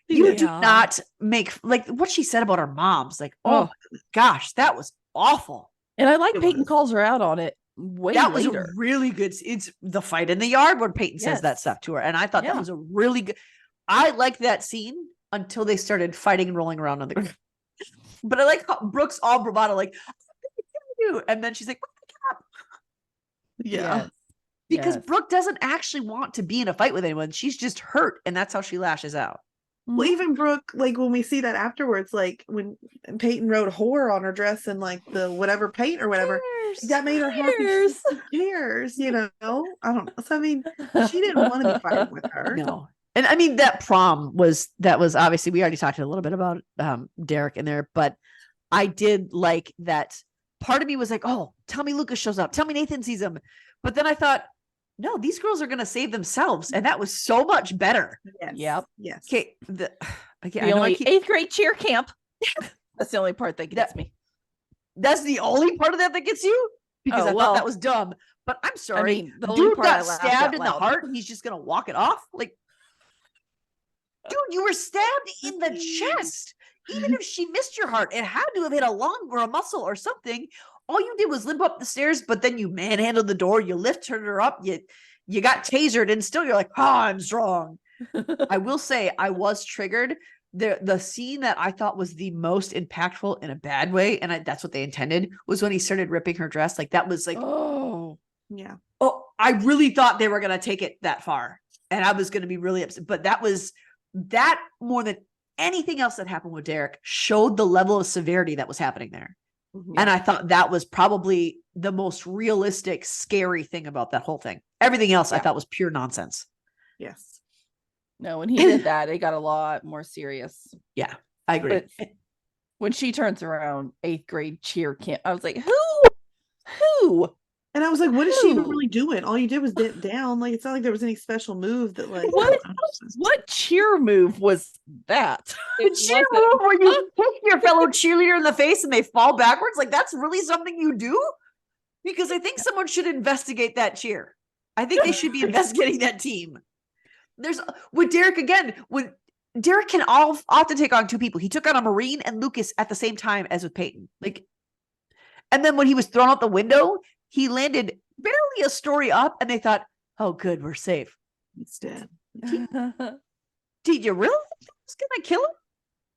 S1: You do
S2: Yeah.
S1: not make like what she said about her mom's like, oh
S2: Oh.
S1: my gosh, that was awful.
S2: And I like
S5: It
S2: Peyton
S5: was.
S2: calls her out on it. way
S1: that was
S2: later.
S1: a really good. It's the fight in the yard when Peyton says that
S2: Yes.
S1: stuff to her, and I thought that
S2: Yeah.
S1: was a really good. I liked that scene until they started fighting and rolling around on the ground. But I like how Brooke's all bravado, like, you, and then she's like,
S5: Yeah.
S2: Yes.
S1: because
S2: Yes.
S1: Brooke doesn't actually want to be in a fight with anyone. She's just hurt, and that's how she lashes out.
S5: Well,
S2: Mhm.
S5: even Brooke, like when we see that afterwards, like when Peyton wrote horror on her dress and like the whatever paint or whatever, that made her happy.
S2: Cares?
S5: Who cares? You know? I don't know. So I mean, she didn't want to be fighting with her.
S1: No. And I mean, that prom was obviously, we already talked a little bit about Derek in there, but I did like that. Part of me was like, oh, tell me Lucas shows up. Tell me Nathan sees him. But then I thought, no, these girls are going to save themselves. And that was so much better.
S5: Yes.
S2: Yep.
S5: Yes.
S1: Okay.
S2: The
S1: I know I
S2: only
S1: keep-
S2: 8th grade cheer camp. That's the only part that gets me.
S1: That's the only part of that gets you? Because
S2: Oh,
S1: I thought
S2: well,
S1: that was dumb. But I'm sorry.
S2: mean, the only
S1: Dude
S2: part I
S1: got
S2: laughed
S1: stabbed
S2: out
S1: in the
S2: loud.
S1: heart and he's just going to walk it off? Like, dude, you were stabbed in the chest. Even if she missed your heart, it had to have hit a lung or a muscle or something. All you did was limp up the stairs, but then you manhandled the door, you lifted her up, you got tasered, and still you're like, I'm strong. I will say I was triggered. The scene that I thought was the most impactful in a bad way, and that's what they intended, was when he started ripping her dress. Like that was like,
S2: Oh.
S5: Yeah.
S1: oh, I really thought they were going to take it that far, and I was going to be really upset. But that more than anything else that happened with Derek showed the level of severity that was happening there.
S5: Mhm.
S1: And I thought that was probably the most realistic, scary thing about that whole thing. Everything else I
S2: Yeah.
S1: thought was pure nonsense.
S5: Yes.
S2: No, when he did that, it got a lot more serious.
S1: Yeah, I agree.
S2: But when she turns around, 8th grade cheer camp, I was like, who?
S5: And I was like, what is she even
S2: Who?
S5: really doing? All you did was dip down. Like, it's not like there was any special move that, like,
S2: What?
S5: I don't know.
S2: What cheer move was that?
S1: The
S4: It
S1: cheer
S4: wasn't-
S1: move where you kick your fellow cheerleader in the face and they fall backwards, like that's really something you do? Because I think someone should investigate that cheer. I think they should be investigating that team. There's with Derek again, when Derek can often take on two people. He took on a Maureen and Lucas at the same time as with Peyton. Like, and then when he was thrown out the window, he landed barely a story up, and they thought, "Oh, good, we're safe."
S5: He's dead.
S1: Did you really think that was gonna kill him?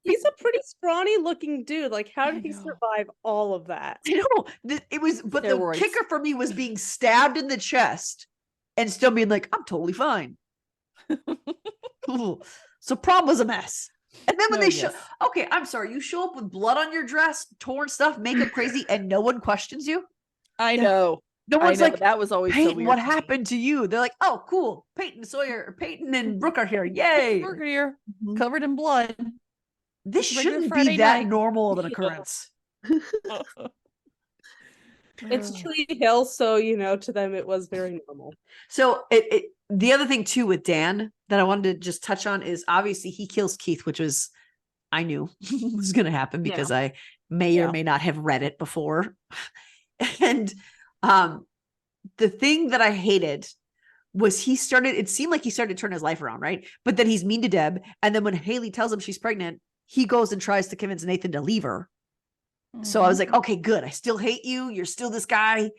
S4: He's a pretty scrawny looking dude. Like, how
S2: I
S4: did he
S2: know.
S4: survive all of that?
S1: I know it was, but the
S2: Steroids.
S1: kicker for me was being stabbed in the chest and still being like, "I'm totally fine." Ooh. So prom was a mess. And then when
S2: No,
S1: they show,
S2: yes.
S1: okay, I'm sorry, you show up with blood on your dress, torn stuff, makeup crazy, and no one questions you.
S2: I know.
S1: No
S2: I
S1: one's
S2: know.
S1: like,
S2: That was always so
S1: Peyton,
S2: weird.
S1: what
S2: to me.
S1: happened to you? They're like, oh, cool. Peyton and Brooke are here. Yay.
S2: Burger here,
S5: Mhm.
S2: covered in blood.
S1: This
S2: Just a regular
S1: shouldn't
S2: Friday
S1: be that
S2: night.
S1: normal of an
S4: Yeah.
S1: occurrence.
S4: It's Tree Hill, so to them it was very normal.
S1: So the other thing too with Dan that I wanted to just touch on is obviously he kills Keith, which was I knew was going to happen because I may or
S2: Yeah.
S1: may not have read it before. And the thing that I hated was it seemed like he started to turn his life around, right? But then he's mean to Deb, and then when Haley tells him she's pregnant, he goes and tries to convince Nathan to leave her. So I was like, okay, good. I still hate you. You're still this guy.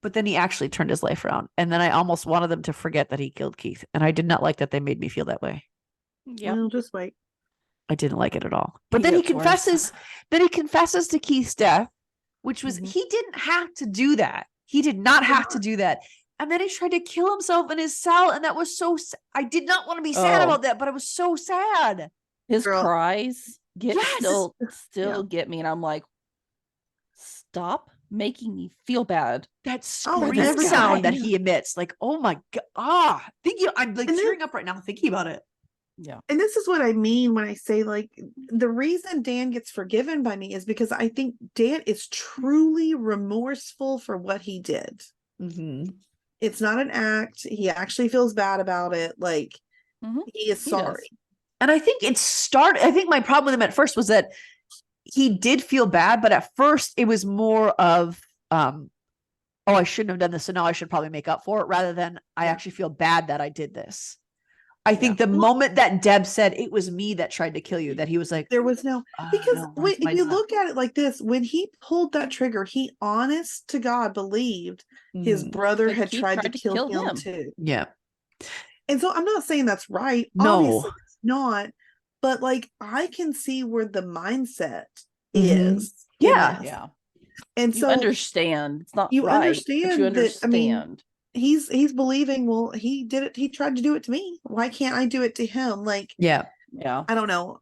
S1: But then he actually turned his life around. And then I almost wanted them to forget that he killed Keith. And I did not like that they made me feel that way.
S2: yeah.
S5: Well, just wait.
S1: I didn't like it at all. But
S2: He
S1: then he
S2: gets worse.
S1: confesses to Keith's death, which was,
S2: Mhm.
S1: he didn't have to do that. He did not have to do that. And then he tried to kill himself in his cell. And that was so, I did not want to be sad
S2: Oh.
S1: about that, but I was so sad.
S2: His
S5: Girl.
S2: cries
S1: Yes.
S2: still get me, and I'm like, stop making me feel bad.
S1: That
S5: Oh,
S1: scream
S5: every
S1: sound that
S5: time.
S1: he emits, like, oh my God. I'm like
S5: And then-
S1: tearing up right now thinking about it.
S2: Yeah.
S5: And this is what I mean when I say, like, the reason Dan gets forgiven by me is because I think Dan is truly remorseful for what he did.
S1: Mm-hmm.
S5: It's not an act. He actually feels bad about it. Like,
S2: Mhm.
S5: he is
S2: He does.
S5: sorry.
S1: And I think I think my problem with him at first was that he did feel bad, but at first it was more of, oh, I shouldn't have done this, so now I should probably make up for it, rather than I
S5: Yeah.
S1: actually feel bad that I did this. I think the moment that Deb said it was me that tried to kill you, that he was like,
S5: There was no,
S1: "Oh,
S5: because
S1: no,
S5: when,
S1: that's my
S5: if you
S1: son."
S5: look at it like this, when he pulled that trigger, he honest to God believed his brother
S2: That
S5: had
S2: he
S5: tried to
S2: tried to
S5: kill
S2: kill
S5: him
S2: him.
S5: too.
S1: Yeah.
S5: And so I'm not saying that's right.
S1: No.
S5: Obviously it's not. But like I can see where the mindset
S1: Mhm.
S5: is.
S1: Yeah.
S5: in this.
S2: Yeah.
S5: And
S2: You
S5: so
S2: understand. It's not
S5: you
S2: right, but
S5: understand
S2: you
S5: that, I mean,
S2: understand.
S5: he's believing, well, he did it, he tried to do it to me. Why can't I do it to him? Like,
S1: Yeah.
S2: Yeah.
S5: I don't know.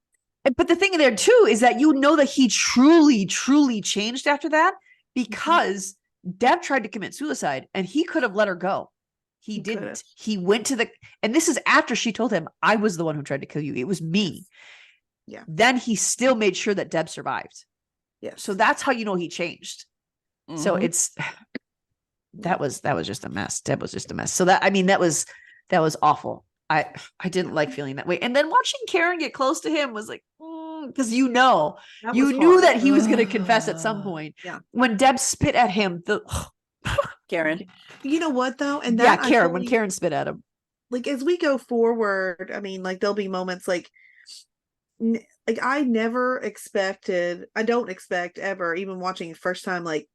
S1: But the thing there too is that you know that he truly, truly changed after that because Deb tried to commit suicide and he could have let her go. He didn't.
S5: could've.
S1: He went to the, and this is after she told him, I was the one who tried to kill you. It was me.
S5: Yeah.
S1: Then he still made sure that Deb survived.
S5: Yes.
S1: So that's how you know he changed. So
S2: Mhm.
S1: it's, that was just a mess. Deb was just a mess. So that, I mean, that was awful. I didn't like feeling that way. And then watching Karen get close to him was like, because you
S5: That
S1: you
S5: was
S1: knew
S5: hard.
S1: that he was going to confess at some point.
S5: Yeah.
S1: When Deb spit at him,
S2: Karen.
S5: You know what though? And
S1: yeah,
S5: that I
S1: Karen, when
S5: fully-
S1: Karen spit at him.
S5: like as we go forward, I mean, like there'll be moments like I never expected, I don't expect ever, even watching it first time, like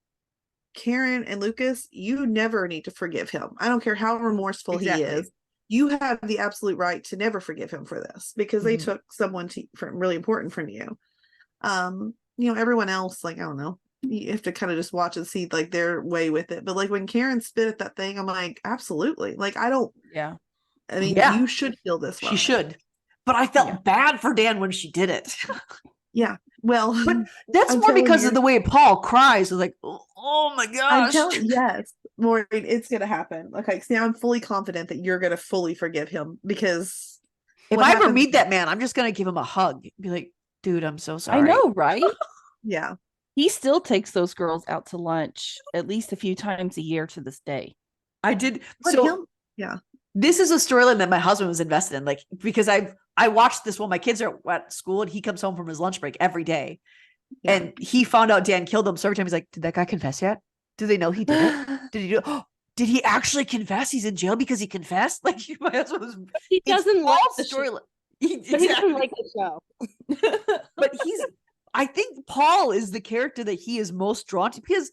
S5: Karen and Lucas, you never need to forgive him. I don't care how remorseful he
S1: Exactly.
S5: is. You have the absolute right to never forgive him for this because they
S1: Mhm.
S5: took someone from really important from you. You know, everyone else, like, I don't know, you have to kind of just watch and see like their way with it. But like when Karen spit at that thing, I'm like, absolutely. Like, I mean,
S1: Yeah.
S5: you should feel this way.
S1: She should. But I felt
S2: Yeah.
S1: bad for Dan when she did it.
S5: Yeah. Well,
S1: But that's
S5: I'm
S1: more
S5: telling
S1: because
S5: you.
S1: of the way Paul cries. It's like, oh my
S5: I'm
S1: gosh.
S5: telling yes, Maureen, it's gonna happen. Okay, so now I'm fully confident that you're gonna fully forgive him because
S1: If
S5: what
S1: I ever
S5: happens-
S1: meet that man, I'm just gonna give him a hug. Be like, dude, I'm so sorry.
S2: I know, right?
S5: yeah,
S2: He still takes those girls out to lunch at least a few times a year to this day.
S1: I did.
S5: but
S1: So
S5: yeah,
S1: this is a storyline that my husband was invested in, like, because I watched this when my kids are at school and he comes home from his lunch break every day.
S5: yeah.
S1: And he found out Dan killed him. So every time he's like, did that guy confess yet? Do they know he did it? Did he do it? Did he actually confess? He's in jail because he confessed? Like, my husband was,
S4: He
S1: it's
S4: doesn't like
S1: all
S4: the show.
S1: storyline.
S4: But he doesn't like the show.
S1: But I think Paul is the character that he is most drawn to because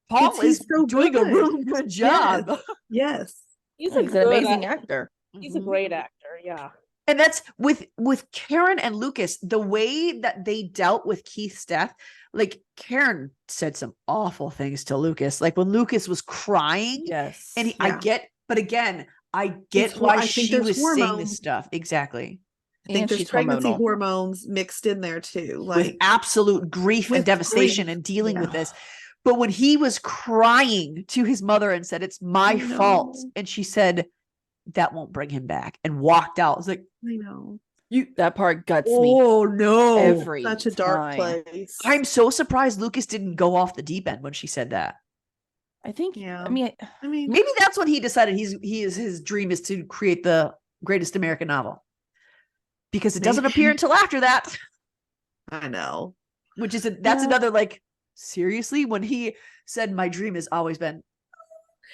S1: Paul
S5: He's
S1: is
S5: so
S1: doing a
S5: good.
S1: really good job.
S5: Yes,
S4: He's
S2: He's
S4: a
S2: an
S4: good
S2: amazing
S4: actor.
S2: actor.
S4: He's a great actor. Yeah.
S1: And that's with Karen and Lucas, the way that they dealt with Keith's death. Like Karen said some awful things to Lucas, like when Lucas was crying.
S2: Yes.
S1: And I
S5: Yeah.
S1: get, but again, I get
S5: It's
S1: why
S5: I think
S1: she
S5: there's
S1: was saying
S5: hormones.
S1: this stuff. Exactly.
S5: I think
S2: And
S5: there's
S2: she's
S5: pregnancy
S2: hormonal.
S5: hormones mixed in there too.
S1: With
S5: Like
S1: absolute grief and
S5: with
S1: devastation
S5: grief.
S1: and dealing with
S5: Yeah.
S1: this. But when he was crying to his mother and said, it's my
S5: I
S1: fault.
S5: know.
S1: And she said, that won't bring him back, and walked out. I was like,
S5: I know,
S2: That part guts me
S1: oh no.
S2: every
S5: such a dark
S2: time.
S5: place.
S1: I'm so surprised Lucas didn't go off the deep end when she said that.
S2: I think.
S5: Yeah.
S2: I mean,
S5: I mean,
S1: Maybe that's when he decided his dream is to create the greatest American novel. Because it doesn't
S5: Maybe.
S1: appear until after that,
S5: I know.
S1: which is that's
S5: Yeah.
S1: another like, seriously, when he said my dream has always been,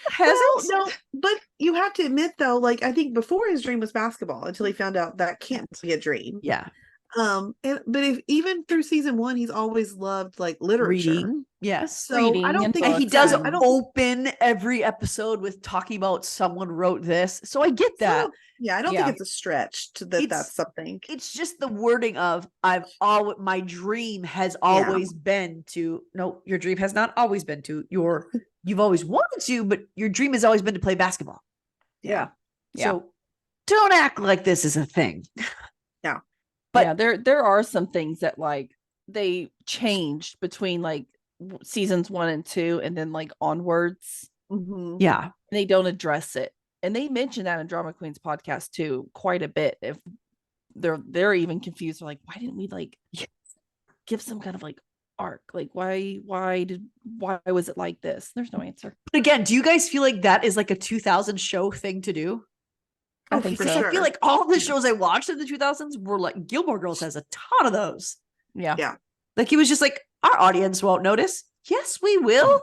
S1: has
S5: Well,
S1: it?
S5: no, but you have to admit though, like I think before his dream was basketball until he found out that can't be a dream.
S1: Yeah.
S5: But if even through season 1, he's always loved like literature.
S1: Reading. Yes.
S5: So
S2: Reading
S5: I don't
S2: and
S5: think
S1: And he
S2: books
S1: does
S2: and-
S5: I don't
S1: open every episode with talking about someone wrote this. So I get that.
S5: yeah, I don't
S2: Yeah.
S5: think it's a stretch to that
S1: It's-
S5: that's something.
S1: It's just the wording of my dream has always been to, no, your dream has not always been to you've always wanted to, but your dream has always been to play basketball.
S5: Yeah.
S2: Yeah.
S1: So don't act like this is a thing.
S5: Yeah.
S1: But-
S2: yeah, there are some things that like they changed between like seasons 1 and 2 and then like onwards.
S5: Mhm.
S1: Yeah.
S2: And they don't address it. And they mention that in Drama Queens podcast too quite a bit. If they're even confused, they're like, why didn't we like give some kind of like arc? Like why was it like this? There's no answer.
S1: But again, do you guys feel like that is like a 2000 show thing to do?
S2: I
S5: Oh,
S2: think
S5: for
S1: Because
S2: so.
S1: I feel like all the shows I watched in the 2000s were like, Gilmore Girls has a ton of those.
S2: Yeah.
S5: Yeah.
S1: Like he was just like, our audience won't notice. Yes, we will.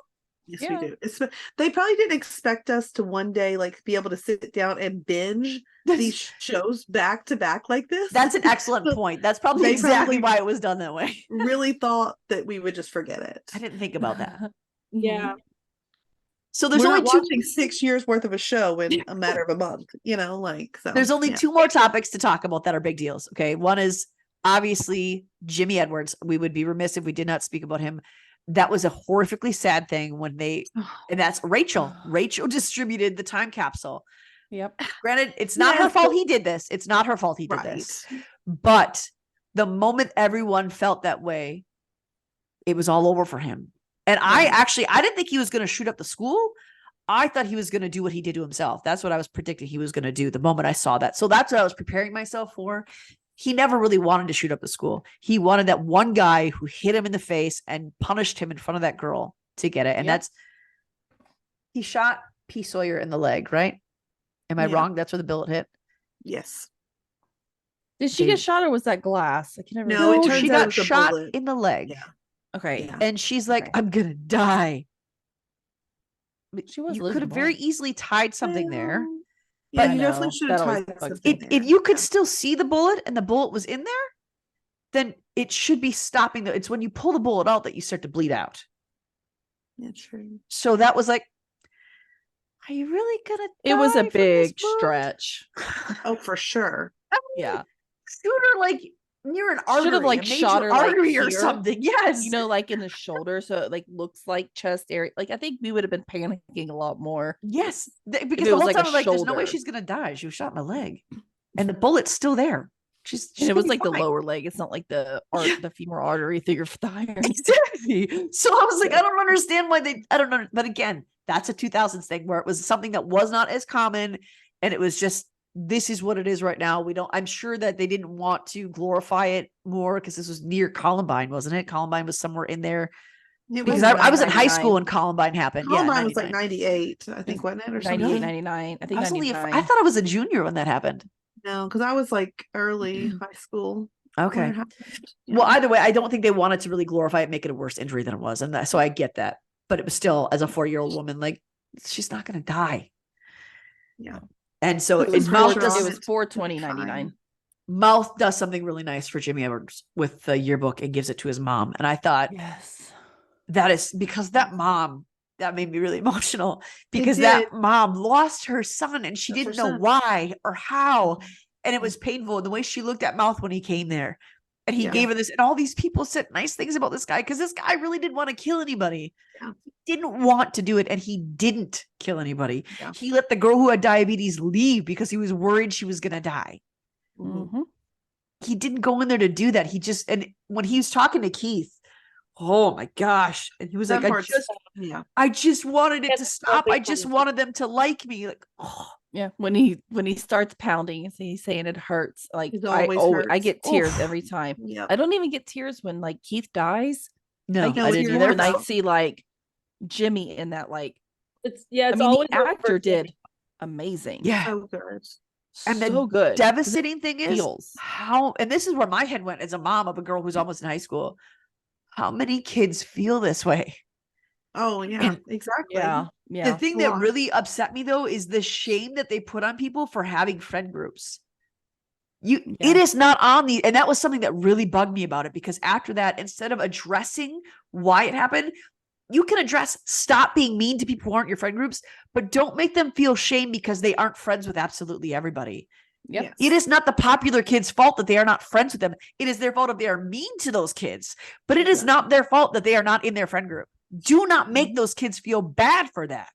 S5: Yes,
S2: Yeah.
S5: we do. They probably didn't expect us to one day like be able to sit down and binge these shows back to back like this.
S1: That's an excellent point. That's probably
S5: They
S1: exactly
S5: probably
S1: why it was done that way.
S5: really thought that we would just forget it.
S1: I didn't think about that.
S4: Yeah.
S1: So there's
S5: We're
S1: only
S5: not
S1: two.
S5: watching 6 years worth of a show in a matter of a month, like so.
S1: There's only
S5: yeah.
S1: two more topics to talk about that are big deals. Okay. One is obviously Jimmy Edwards. We would be remiss if we did not speak about him. That was a horrifically sad thing and that's Rachel. Rachel distributed the time capsule.
S2: Yep.
S1: Granted, it's not her fault he did this. It's not her fault he did this. But the moment everyone felt that way, it was all over for him. And I didn't think he was going to shoot up the school. I thought he was going to do what he did to himself. That's what I was predicting he was going to do the moment I saw that. So that's what I was preparing myself for. He never really wanted to shoot up the school. He wanted that one guy who hit him in the face and punished him in front of that girl to get it. And he shot P. Sawyer in the leg, right? Am I wrong? That's where the bullet hit?
S5: Yes.
S2: Did she get shot or was that glass? I can never
S5: No, it turns
S1: she
S5: out
S1: got
S5: it was a
S1: shot
S5: bullet.
S1: in the leg.
S5: Yeah.
S2: Okay.
S5: Yeah.
S1: And she's like,
S2: Okay.
S1: I'm going to die.
S2: She was
S1: You
S2: losing
S1: could have
S2: blood.
S1: very easily tied something there.
S5: Yeah,
S1: But
S5: you definitely
S2: no,
S5: should have
S2: that always
S5: tried
S2: bugs
S5: something
S1: If
S5: there.
S1: you could
S5: Yeah.
S1: still see the bullet and the bullet was in there, then it should be stopping. It's when you pull the bullet out that you start to bleed out.
S5: Yeah, true.
S1: So that was like, are you really gonna
S2: It was
S1: die
S2: a
S1: from this
S2: big
S1: wound?
S2: stretch.
S5: Oh, for sure.
S2: Yeah.
S1: Shoot her like near an artery.
S2: Should have like
S1: a major
S2: shot her like
S1: artery or
S2: here.
S1: something. Yes.
S2: You know, like in the shoulder, so it like looks like chest area. Like I think we would have been panicking a lot more.
S1: Yes. Because
S2: it
S1: the
S2: was
S1: whole
S2: like
S1: time
S2: a
S1: I'm like, there's no way
S2: shoulder.
S1: she's gonna die. She was shot in the leg. And the bullet's still there. She's
S2: And it
S1: gonna
S2: was
S1: be
S2: like the
S1: fine.
S2: lower leg. It's not like the the femoral artery through your thigh.
S1: Exactly. So I was like, I don't understand why I don't know. But again, that's a 2000s thing where it was something that was not as common. And it was just, this is what it is right now. I'm sure that they didn't want to glorify it more because this was near Columbine, wasn't it? Columbine was somewhere in there.
S5: It
S1: Because
S5: was
S1: I was in high
S2: 99.
S1: school when Columbine happened.
S5: Columbine
S1: yeah,
S5: was like
S1: 99.
S5: 98, I think, wasn't it? Or
S2: 98,
S5: something?
S2: 99. I think
S1: I was only
S2: 99.
S1: I thought I was a junior when that happened.
S5: No, because I was like early high school. when
S1: Okay.
S5: it happened.
S1: Well,
S5: Yeah.
S1: either way, I don't think they wanted to really glorify it, make it a worse injury than it was. And so I get that. But it was still, as a 4-year-old woman, like, she's not going to die.
S5: Yeah.
S1: And so
S2: It was
S1: his mouth
S5: pressure
S1: does,
S5: on
S2: it was
S5: it.
S2: 4/20/99.
S1: mouth does something really nice for Jimmy Edwards with the yearbook and gives it to his mom. And I thought
S2: Yes.
S1: that is because that mom, that made me really emotional because
S5: did.
S1: that mom lost her son and she
S5: Lost
S1: didn't
S5: her
S1: know
S5: son.
S1: why or how. And it was painful. And the way she looked at Mouth when he came there and he
S5: Yeah.
S1: gave her this, and all these people said nice things about this guy because this guy really didn't want to kill anybody.
S5: Yeah.
S1: He didn't want to do it, and he didn't kill anybody.
S5: Yeah.
S1: He let the girl who had diabetes leave because he was worried she was going to die.
S5: Mhm.
S2: Mhm.
S1: He didn't go in there to do that. He just, and when he was talking to Keith, oh my gosh. And he was
S5: That
S1: like,
S5: part's- yeah.
S1: I just wanted it to
S4: That's
S1: stop. I
S4: really
S1: just
S4: funny.
S1: wanted them to like me. Like, oh,
S2: Yeah. When he starts pounding and he's saying it hurts. Like
S5: It
S2: I
S5: always
S2: I
S5: hurts.
S2: get tears
S1: Oof.
S2: every time.
S5: Yeah.
S2: I don't even get tears when like Keith dies.
S1: no,
S2: Like,
S5: No,
S1: I
S5: it's
S1: didn't
S5: more
S1: either.
S2: when I
S5: about-
S2: see like Jimmy in that, like
S4: It's
S2: I mean
S4: always
S2: the
S4: over
S2: actor
S4: for Jimmy.
S2: did amazing.
S1: Yeah.
S5: So good.
S1: And the
S2: so good. 'Cause it
S1: Devastating thing is
S2: feels.
S1: how, and this is where my head went as a mom of a girl who's almost in high school. How many kids feel this way?
S5: Oh yeah,
S1: And-
S5: exactly.
S2: Yeah.
S1: The
S2: Yeah.
S1: thing
S5: a
S1: that
S5: lot.
S1: really upset me though is the shame that they put on people for having friend groups. It
S2: Yeah.
S1: is not on the, and that was something that really bugged me about it because after that, instead of addressing why it happened, you can address stop being mean to people who aren't your friend groups, but don't make them feel shame because they aren't friends with absolutely everybody.
S2: Yep.
S5: Yes.
S1: It is not the popular kids' fault that they are not friends with them. It is their fault if they are mean to those kids, but it is not their fault that they are not in their friend group. Do not make those kids feel bad for that.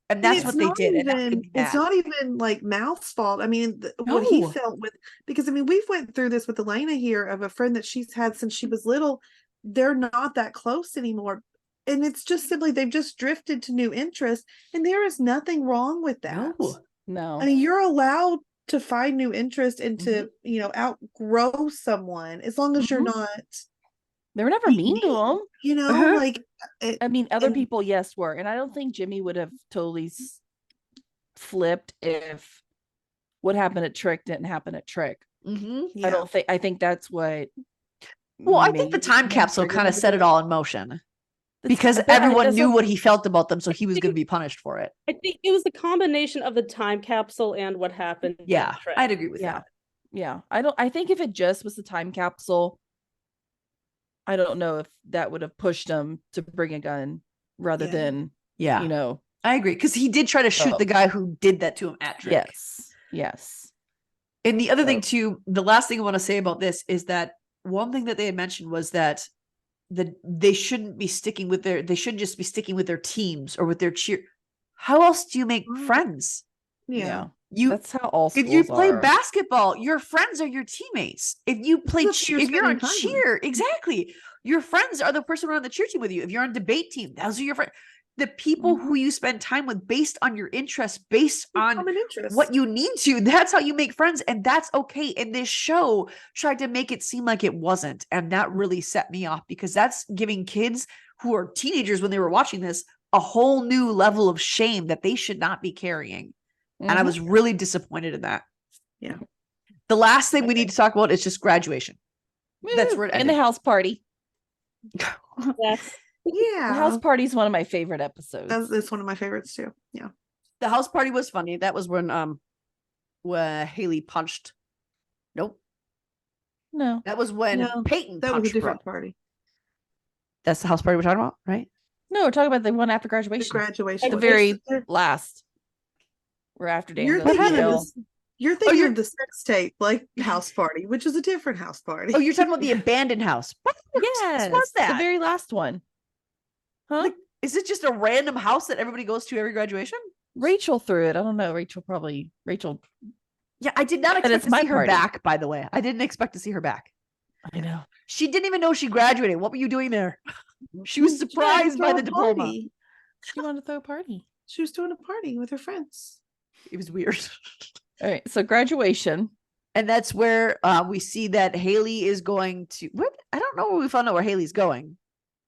S1: And
S5: And
S1: that's
S5: it's
S1: what they
S5: not
S1: did. And that made
S5: even-
S1: me
S5: it's
S1: mad.
S5: not even like Mouth's fault. I mean, what he
S1: No.
S5: felt with, because I mean, we've went through this with Elena here of a friend that she's had since she was little. They're not that close anymore. And it's just simply, they've just drifted to new interests. And there is nothing wrong with that.
S1: No.
S2: No.
S5: I mean, you're allowed to find new interest and to,
S1: Mm-hmm.
S5: outgrow someone as long as you're
S2: Mhm.
S5: not,
S2: They were never mean to him.
S1: Uh-huh.
S5: like,
S2: I mean, other
S5: And-
S2: people, yes, were. And I don't think Jimmy would have totally flipped if what happened at Trick didn't happen at Trick.
S1: Mhm.
S2: I think that's what.
S1: Well, I think the
S2: made
S1: time
S2: him
S1: capsule
S2: trigger
S1: kind
S2: him
S1: of
S2: to
S1: set
S2: do
S1: it all in motion. because
S4: but
S1: everyone
S4: that's
S1: knew
S4: a-
S1: what he felt about them, so he was going to be punished for it.
S4: I think it was the combination of the time capsule and what happened. at
S1: Yeah,
S4: Trek.
S1: I'd agree with
S2: Yeah.
S1: that.
S2: Yeah. I think if it just was the time capsule, I don't know if that would have pushed him to bring a gun rather
S3: Yeah.
S2: than,
S1: Yeah,
S2: you know.
S1: I agree, because he did try to shoot the guy who did that to him at Trek.
S2: Yes. Yes.
S1: And the other thing
S2: So-
S1: too, the last thing I want to say about this is that one thing that they had mentioned was that they shouldn't be sticking with they shouldn't just be sticking with their teams or with their cheer. How else do you make friends?
S3: Yeah.
S2: That's how all schools
S1: If you play
S2: are.
S1: basketball, your friends are your teammates. If you play
S5: That's who you're
S1: if you're on
S5: spending time with.
S1: cheer, exactly. Your friends are the person on the cheer team with you. If you're on debate team, those are your friends. The people who you spend time with based on your interests, based on
S5: Common interest.
S1: what you need to, that's how you make friends, and that's okay. And this show tried to make it seem like it wasn't, and that really set me off, because that's giving kids who are teenagers when they were watching this a whole new level of shame that they should not be carrying. And I
S2: Mhm.
S1: was really disappointed in that.
S5: Yeah.
S1: The last thing we need to talk about is just graduation. That's where it
S2: and the
S1: ended.
S2: house party.
S4: Yes.
S5: Yeah.
S2: The house party is one of my favorite episodes.
S5: That's one of my favorites too. Yeah.
S1: The house party was funny. That was when Haley punched. Nope.
S2: No.
S1: That was when
S5: No,
S1: Peyton
S5: That was a
S1: punched
S5: different
S1: Brooke.
S5: party.
S1: That's the house party we're talking about, right?
S2: No, we're talking about the one after
S5: The
S2: graduation.
S5: graduation.
S2: The
S5: was-
S2: very
S5: they're-
S2: last. Or after Dan
S5: You're
S2: goes to
S5: thinking,
S2: jail.
S5: of, you're thinking
S1: you're-
S5: of the sex tape, like house party, which is a different house party.
S1: Oh, you're talking about the abandoned house. What
S2: Yes.
S1: was that?
S2: The very last one. Huh?
S1: Like, is it just a random house that everybody goes to every graduation?
S2: Rachel threw it. I don't know. Rachel.
S1: Yeah, I did not
S2: And
S1: expect
S2: it's
S1: to
S2: my
S1: see her
S2: party.
S1: back, by the way. I didn't expect to see her back.
S2: I know.
S1: She didn't even know she graduated. What were you doing there? She was
S5: She wanted to
S1: surprised by
S5: throw
S1: the
S5: a
S1: diploma.
S5: party.
S2: She wanted to throw a party.
S5: She was doing a party with her friends.
S1: It was weird.
S2: All right. So graduation.
S1: And that's where we see that Haley is going to. What? I don't know where we found out where Haley's going.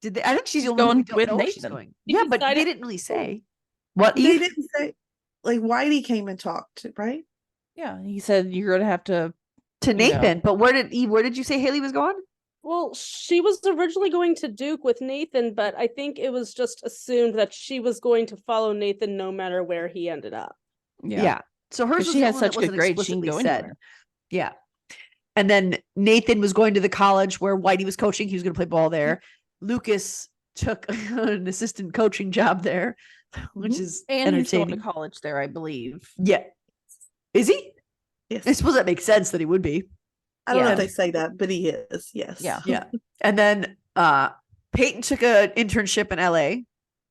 S1: Did they? I think she's the only one we
S2: going
S1: don't
S2: with
S1: know where she's
S2: Nathan.
S1: going.
S4: She
S1: Yeah, but they
S4: decided-
S1: didn't really say. What?
S5: They
S1: Eve?
S5: didn't say, like Whitey came and talked, right?
S2: Yeah. He said you're gonna have to.
S1: To
S2: you know.
S1: Nathan. But where did Eve? Where did you say Haley was going?
S4: Well, she was originally going to Duke with Nathan, but I think it was just assumed that she was going to follow Nathan no matter where he ended up.
S1: Yeah. So hers
S2: 'Cause
S1: was
S2: she
S1: the
S2: has
S1: one that
S2: such good
S1: wasn't
S2: grades, she can
S1: explicitly
S2: go
S1: said.
S2: anywhere.
S1: Yeah. And then Nathan was going to the college where Whitey was coaching. He was going to play ball there. Lucas took an assistant coaching job there, which is
S2: And he's going
S1: entertaining.
S2: to college there, I believe.
S1: Yeah. Is he?
S5: Yes.
S1: I suppose that makes sense that he would be.
S5: I don't know
S2: Yeah.
S5: if they say that, but he is. Yes.
S2: Yeah.
S1: Yeah. And then Peyton took an internship in LA.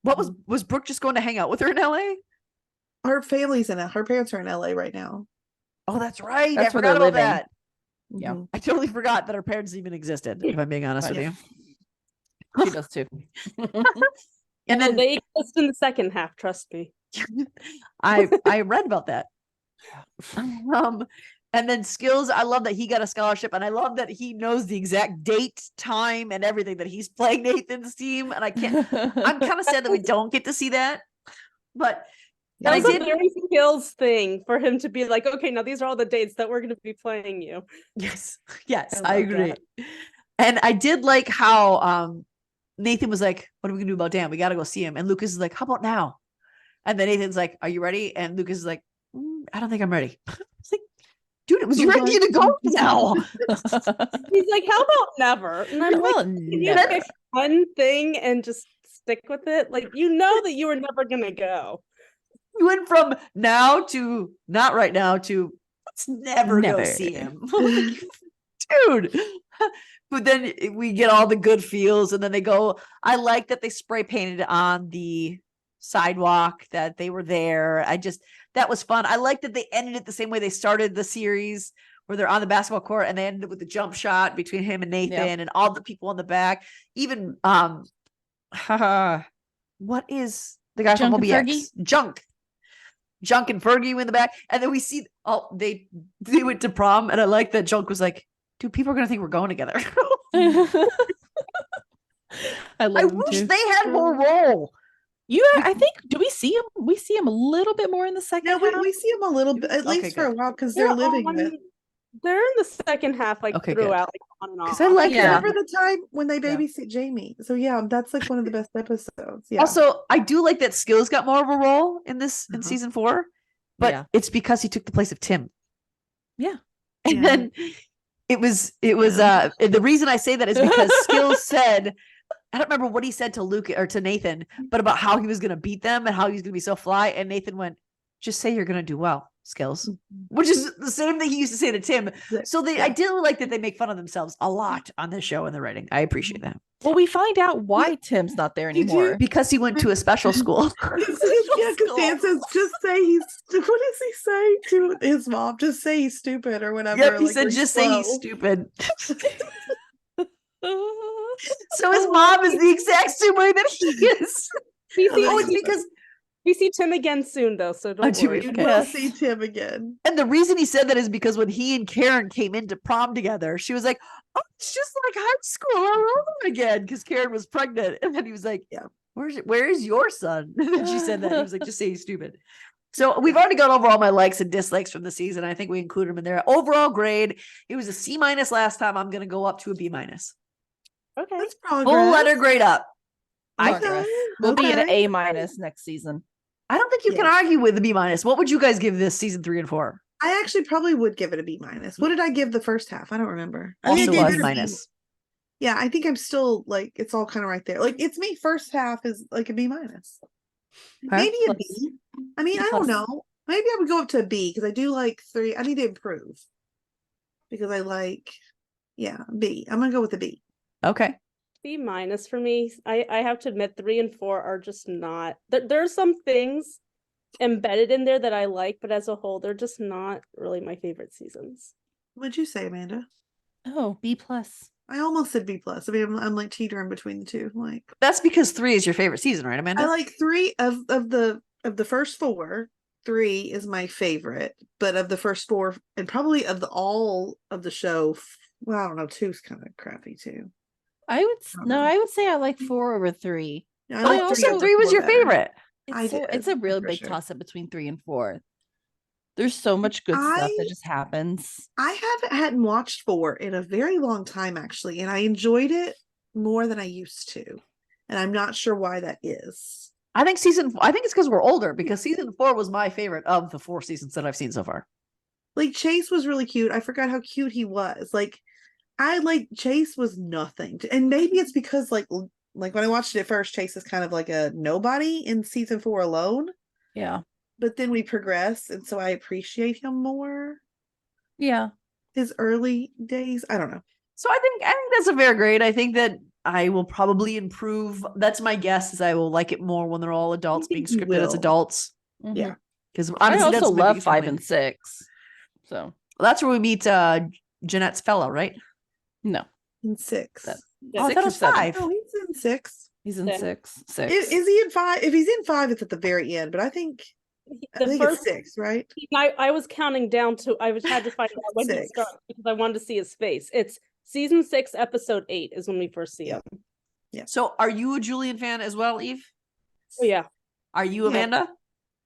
S1: What was Brooke just going to hang out with her in LA?
S5: Her family's in it. Her parents are in LA right now.
S1: Oh, that's right.
S2: That's
S1: I
S2: where
S1: forgot
S2: they're
S1: about
S2: living.
S1: that.
S2: Yeah.
S5: Mhm.
S1: I totally forgot that her parents even existed, if I'm being honest with
S5: Yeah.
S1: you.
S2: She does too.
S1: And
S4: So
S1: then
S4: they exist in the second half, trust me.
S1: I read about that. And then Skills, I love that he got a scholarship, and I love that he knows the exact date, time, and everything that he's playing Nathan's team. And I can't. I'm kind of sad that we don't get to see that, but
S4: That
S1: and
S4: was
S1: I
S4: a
S1: did.
S4: very Skills thing for him to be like, okay, now these are all the dates that we're going to be playing you.
S1: Yes, yes,
S2: I
S1: I
S2: love
S1: agree.
S2: that.
S1: And I did like how Nathan was like, "What are we gonna do about Dan? We got to go see him." And Lucas is like, "How about now?" And then Nathan's like, "Are you ready?" And Lucas is like, "I don't think I'm ready." It's like, dude, it was your idea to go now.
S4: He's like, how about never? And I'm like,
S2: Well,
S4: can you
S2: never.
S4: pick one thing and just stick with it? Like, you know that you were never going to go.
S1: You went from now to not right now to let's never go
S2: Never.
S1: see him. Like, dude. But then we get all the good feels, and then they go. I like that they spray painted on the sidewalk that they were there. That was fun. I like that they ended it the same way they started the series, where they're on the basketball court and they ended with the jump shot between him and Nathan and all the people in the back. Even what is the guy from
S2: Junk and
S1: Moby
S2: Fergie?
S1: X? Junk and Fergie in the back. And then we see they went to prom, and I like that Junk was like, dude, people are gonna think we're going together.
S2: I
S1: I
S2: love him
S1: wish
S2: too.
S1: they had more role.
S2: I think, do we see him? We see him a little bit more in the second
S5: No,
S2: half.
S5: we see them a little bit, at
S1: Okay,
S5: least for a
S1: good.
S5: while, because they're living
S4: on-
S5: with.
S4: They're in the second half, like
S1: Okay, good.
S4: throughout. Like, on and
S1: Because
S4: off.
S1: I like
S2: Yeah.
S1: that.
S5: Remember the time when they
S2: Yeah.
S5: babysit Jamie? So yeah, that's like one of the best episodes. Yeah.
S1: Also, I do like that Skills got more of a role in this in
S5: Uh-huh.
S1: season 4, but
S2: Yeah.
S1: it's because he took the place of Tim.
S2: Yeah.
S1: And
S5: Yeah.
S1: then it was
S5: Yeah.
S1: the reason I say that is because Skills said, I don't remember what he said to Luke or to Nathan, but about how he was going to beat them and how he was going to be so fly. And Nathan went, just say you're going to do well, Skills, which is the same thing he used to say to Tim. So I do like that they make fun of themselves a lot on this show and the writing. I appreciate that.
S2: Well, we find out why Tim's not there
S5: You do?
S2: anymore.
S1: Because he went to a special school.
S5: Yeah, because Dan says, just say he's. What does he say to his mom? Just say he's stupid or whatever.
S1: Yep, he
S5: like,
S1: said,
S5: or
S1: just say he's
S5: slow.
S1: stupid. So his mom is the exact same way that he is.
S4: We
S5: Oh,
S4: see,
S1: Oh, it's because,
S4: we see Tim again soon, though, so don't
S1: do
S4: worry.
S1: we?
S5: You
S1: Okay.
S5: will see Tim again.
S1: and the reason he said that is because when he and Karen came into prom together, she was like, oh, it's just like high school all over again, because Karen was pregnant. And then he was like,
S5: Yeah.
S1: where is your son? And then she said that. He was like, just say he's stupid. So we've already gone over all my likes and dislikes from the season. I think we include them in there. Overall grade, it was a C- last time. I'm going to go up to a B-.
S4: Okay.
S5: That's progress.
S1: Full letter grade up. I
S2: Progress.
S5: Okay,
S2: We'll be an
S5: okay.
S2: A- next season.
S1: I don't think you can
S5: Yes.
S1: argue with the B-. What would you guys give this season 3 and 4?
S5: I actually probably would give it a B-. What did I give the first half? I don't remember. I think
S1: Also
S5: I
S1: a
S5: gave
S1: B-.
S5: it a B. Yeah, I think I'm still like it's all kind of right there. Like it's me. First half is like a B-. Maybe a B. I mean,
S2: B
S5: I don't
S2: plus.
S5: know. Maybe I would go up to a B because I do like 3. I need to improve because I like, yeah, B. I'm gonna go with a B.
S1: Okay.
S4: B- for me. I have to admit 3 and 4 are just not there's some things embedded in there that I like, but as a whole, they're just not really my favorite seasons.
S5: What'd you say, Amanda?
S2: Oh, B+.
S5: I almost said B+. I mean, I'm like teetering between the two. Like
S1: That's because 3 is your favorite season, right, Amanda?
S5: I like 3 of the first 4. 3 is my favorite, but of the first 4 and probably of all of the show, well, I don't know, 2's kind of crappy too.
S2: I would
S5: know.
S2: I would say I like 4 over 3.
S5: Yeah,
S1: But
S2: I
S1: you
S2: also-
S1: said 3 was your favorite.
S2: It's a real
S5: for
S2: big
S5: sure.
S2: toss up between 3 and 4. There's so much good stuff that just happens.
S5: I hadn't watched 4 in a very long time actually, and I enjoyed it more than I used to, and I'm not sure why that is.
S1: I think it's because we're older, because season 4 was my favorite of the 4 seasons that I've seen so far.
S5: Like Chase was really cute. I forgot how cute he was. Like Chase was nothing, and maybe it's because like when I watched it at first, Chase is kind of like a nobody in season 4 alone.
S2: Yeah.
S5: But then we progress, and so I appreciate him more.
S2: Yeah.
S5: His early days, I don't know.
S1: So I think that's a fair grade. I think that I will probably improve. That's my guess, is I will like it more when they're all adults being
S5: think you
S1: scripted as
S5: will.
S1: adults.
S2: Mhm.
S5: Yeah.
S1: Because
S2: I
S1: honestly,
S2: also
S1: that's my
S2: love
S1: biggest
S2: 5
S1: complaint.
S2: and 6. So
S1: That's where we meet Jeanette's fella, right?
S2: no.
S5: In 6.
S2: That-
S1: Oh, I
S2: 6
S1: thought it
S2: or
S1: was
S2: 7.
S1: 5.
S5: Oh, he's in 6.
S2: He's in 6. 6.
S5: Is he in 5? If he's in 5, it's at the very end. But I think
S4: The
S5: it's
S4: first
S5: 6, right?
S4: I was counting down to had to find out when he
S5: 6.
S4: starts because I wanted to see his face. It's season 6, episode 8 is when we first see him.
S1: So are you a Julian fan as well, Eve?
S4: Oh yeah.
S1: Are you,
S5: Yeah.
S1: Amanda?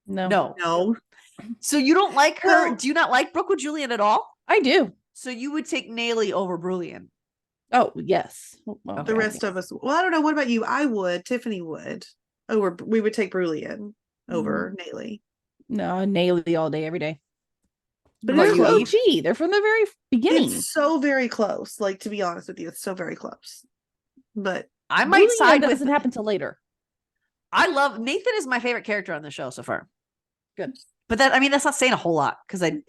S2: No.
S5: No.
S1: So you don't like her?
S5: Well-
S1: Do you not like Brooke with Julian at all?
S2: I do.
S1: So you would take Naley over Brilliant.
S2: Oh, yes. Well,
S1: Okay.
S5: The rest of us. Well, I don't know. What about you? I would. Tiffany would. We would take Brulian over Naley.
S2: No, Naley all day, every day.
S5: But
S2: But
S5: it's
S2: you
S5: close.
S2: OG. They're from the very beginning.
S5: It's so very close. Like, to be honest with you, it's so very close. But
S1: I might
S2: Really,
S1: side
S2: that
S1: with.
S2: doesn't happen till later.
S1: I love Nathan is my favorite character on the show so far.
S2: Good.
S1: But that's not saying a whole lot, because I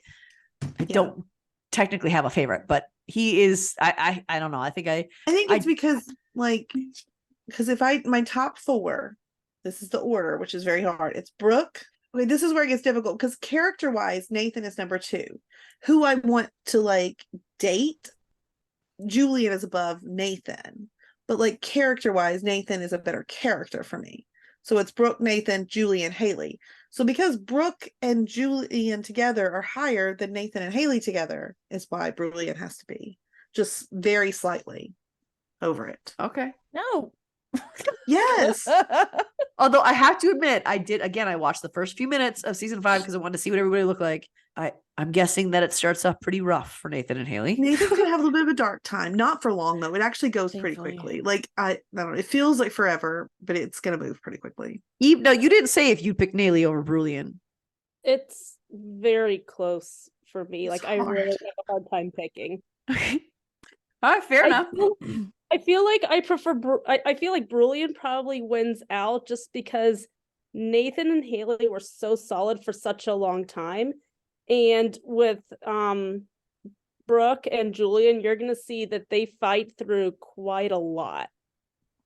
S1: don't technically have a favorite, but he is. I don't know. I think
S5: it's because if my top 4, this is the order, which is very hard. It's Brooke. Okay, this is where it gets difficult because character-wise, Nathan is number 2. Who I want to date, Julian is above Nathan. But character-wise, Nathan is a better character for me. So it's Brooke, Nathan, Julian, Haley. So because Brooke and Julian together are higher than Nathan and Haley together, is why Julian has to be just very slightly over it.
S1: okay.
S2: No.
S5: Yes.
S1: Although I have to admit, I watched the first few minutes of season 5 because I wanted to see what everybody looked like. I'm guessing that it starts off pretty rough for Nathan and Haley.
S5: Nathan's gonna have a little bit of a dark time. Not for long though. It actually goes pretty
S2: Thankfully.
S5: quickly. Like I don't know. It feels like forever, but it's gonna move pretty quickly.
S1: Eve, no, you didn't say if you'd pick Naley over Brulian.
S4: It's very close for me.
S5: It's
S4: Like I really
S5: hard.
S4: have a hard time picking.
S1: Okay. All right, fair
S4: I
S1: enough.
S4: I feel like I prefer. I feel like Brulian probably wins out just because Nathan and Haley were so solid for such a long time, and with Brooke and Julian, you're gonna see that they fight through quite a lot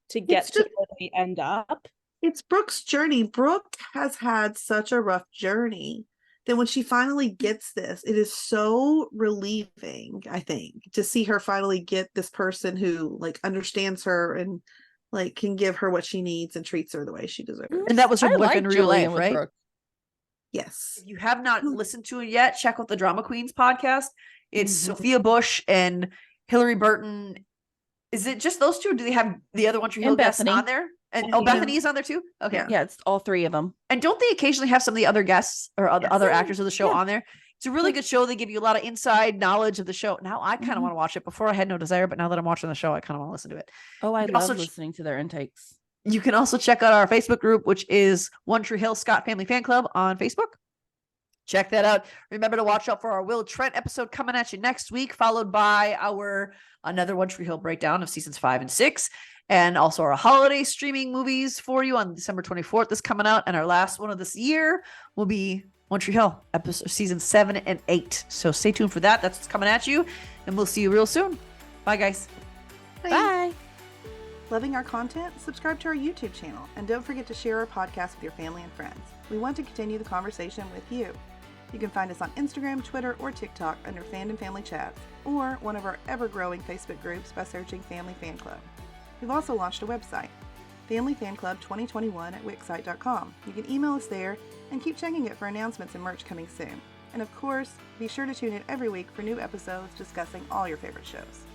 S4: to get
S5: It's
S4: to
S5: just-
S4: where they end up.
S5: It's Brooke's journey. Brooke has had such a rough journey that when she finally gets this, it is so relieving, I think, to see her finally get this person who like understands her and like can give her what she needs and treats her the way she deserves.
S1: And that was her
S2: I
S1: boyfriend
S2: like
S1: in real
S2: Julian
S1: life,
S2: with
S1: right?
S2: Brooke.
S5: Yes.
S1: If you have not listened to it yet, check out the Drama Queens podcast. It's
S2: Mhm.
S1: Sophia Bush and Hillary Burton. Is it just those two? Or do they have the other One Tree Hill
S2: And
S1: guests
S2: Bethany.
S1: on there? And
S5: Yeah.
S1: Bethany is on there too. Okay.
S5: Yeah.
S2: Yeah, it's all 3 of them.
S1: And don't they occasionally have some of the other guests or other,
S5: Yes.
S1: other
S2: Yeah.
S1: actors of the show
S2: Yeah.
S1: on there? It's a really
S2: Yeah.
S1: good show. They give you a lot of inside knowledge of the show. Now I kind of
S2: Mhm.
S1: want to watch it. Before I had no desire, but now that I'm watching the show, I kind of want to listen to it.
S2: Oh, I
S1: You can
S2: love
S1: also
S2: listening to their intakes.
S1: You can also check out our Facebook group, which is One Tree Hill Scott Family Fan Club on Facebook. Check that out. Remember to watch out for our Will Trent episode coming at you next week, followed by our another One Tree Hill breakdown of seasons 5 and 6, and also our holiday streaming movies for you on December 24th is coming out. And our last one of this year will be One Tree Hill episode season 7 and 8. So stay tuned for that. That's what's coming at you, and we'll see you real soon. Bye, guys.
S2: Bye.
S5: Loving our content? Subscribe to our YouTube channel and don't forget to share our podcast with your family and friends. We want to continue the conversation with you. You can find us on Instagram, Twitter, or TikTok under Fandom Family Chats, or one of our ever-growing Facebook groups by searching Family Fan Club. We've also launched a website, Family Fan Club 2021 at wixsite.com. You can email us there and keep checking it for announcements and merch coming soon. And of course, be sure to tune in every week for new episodes discussing all your favorite shows.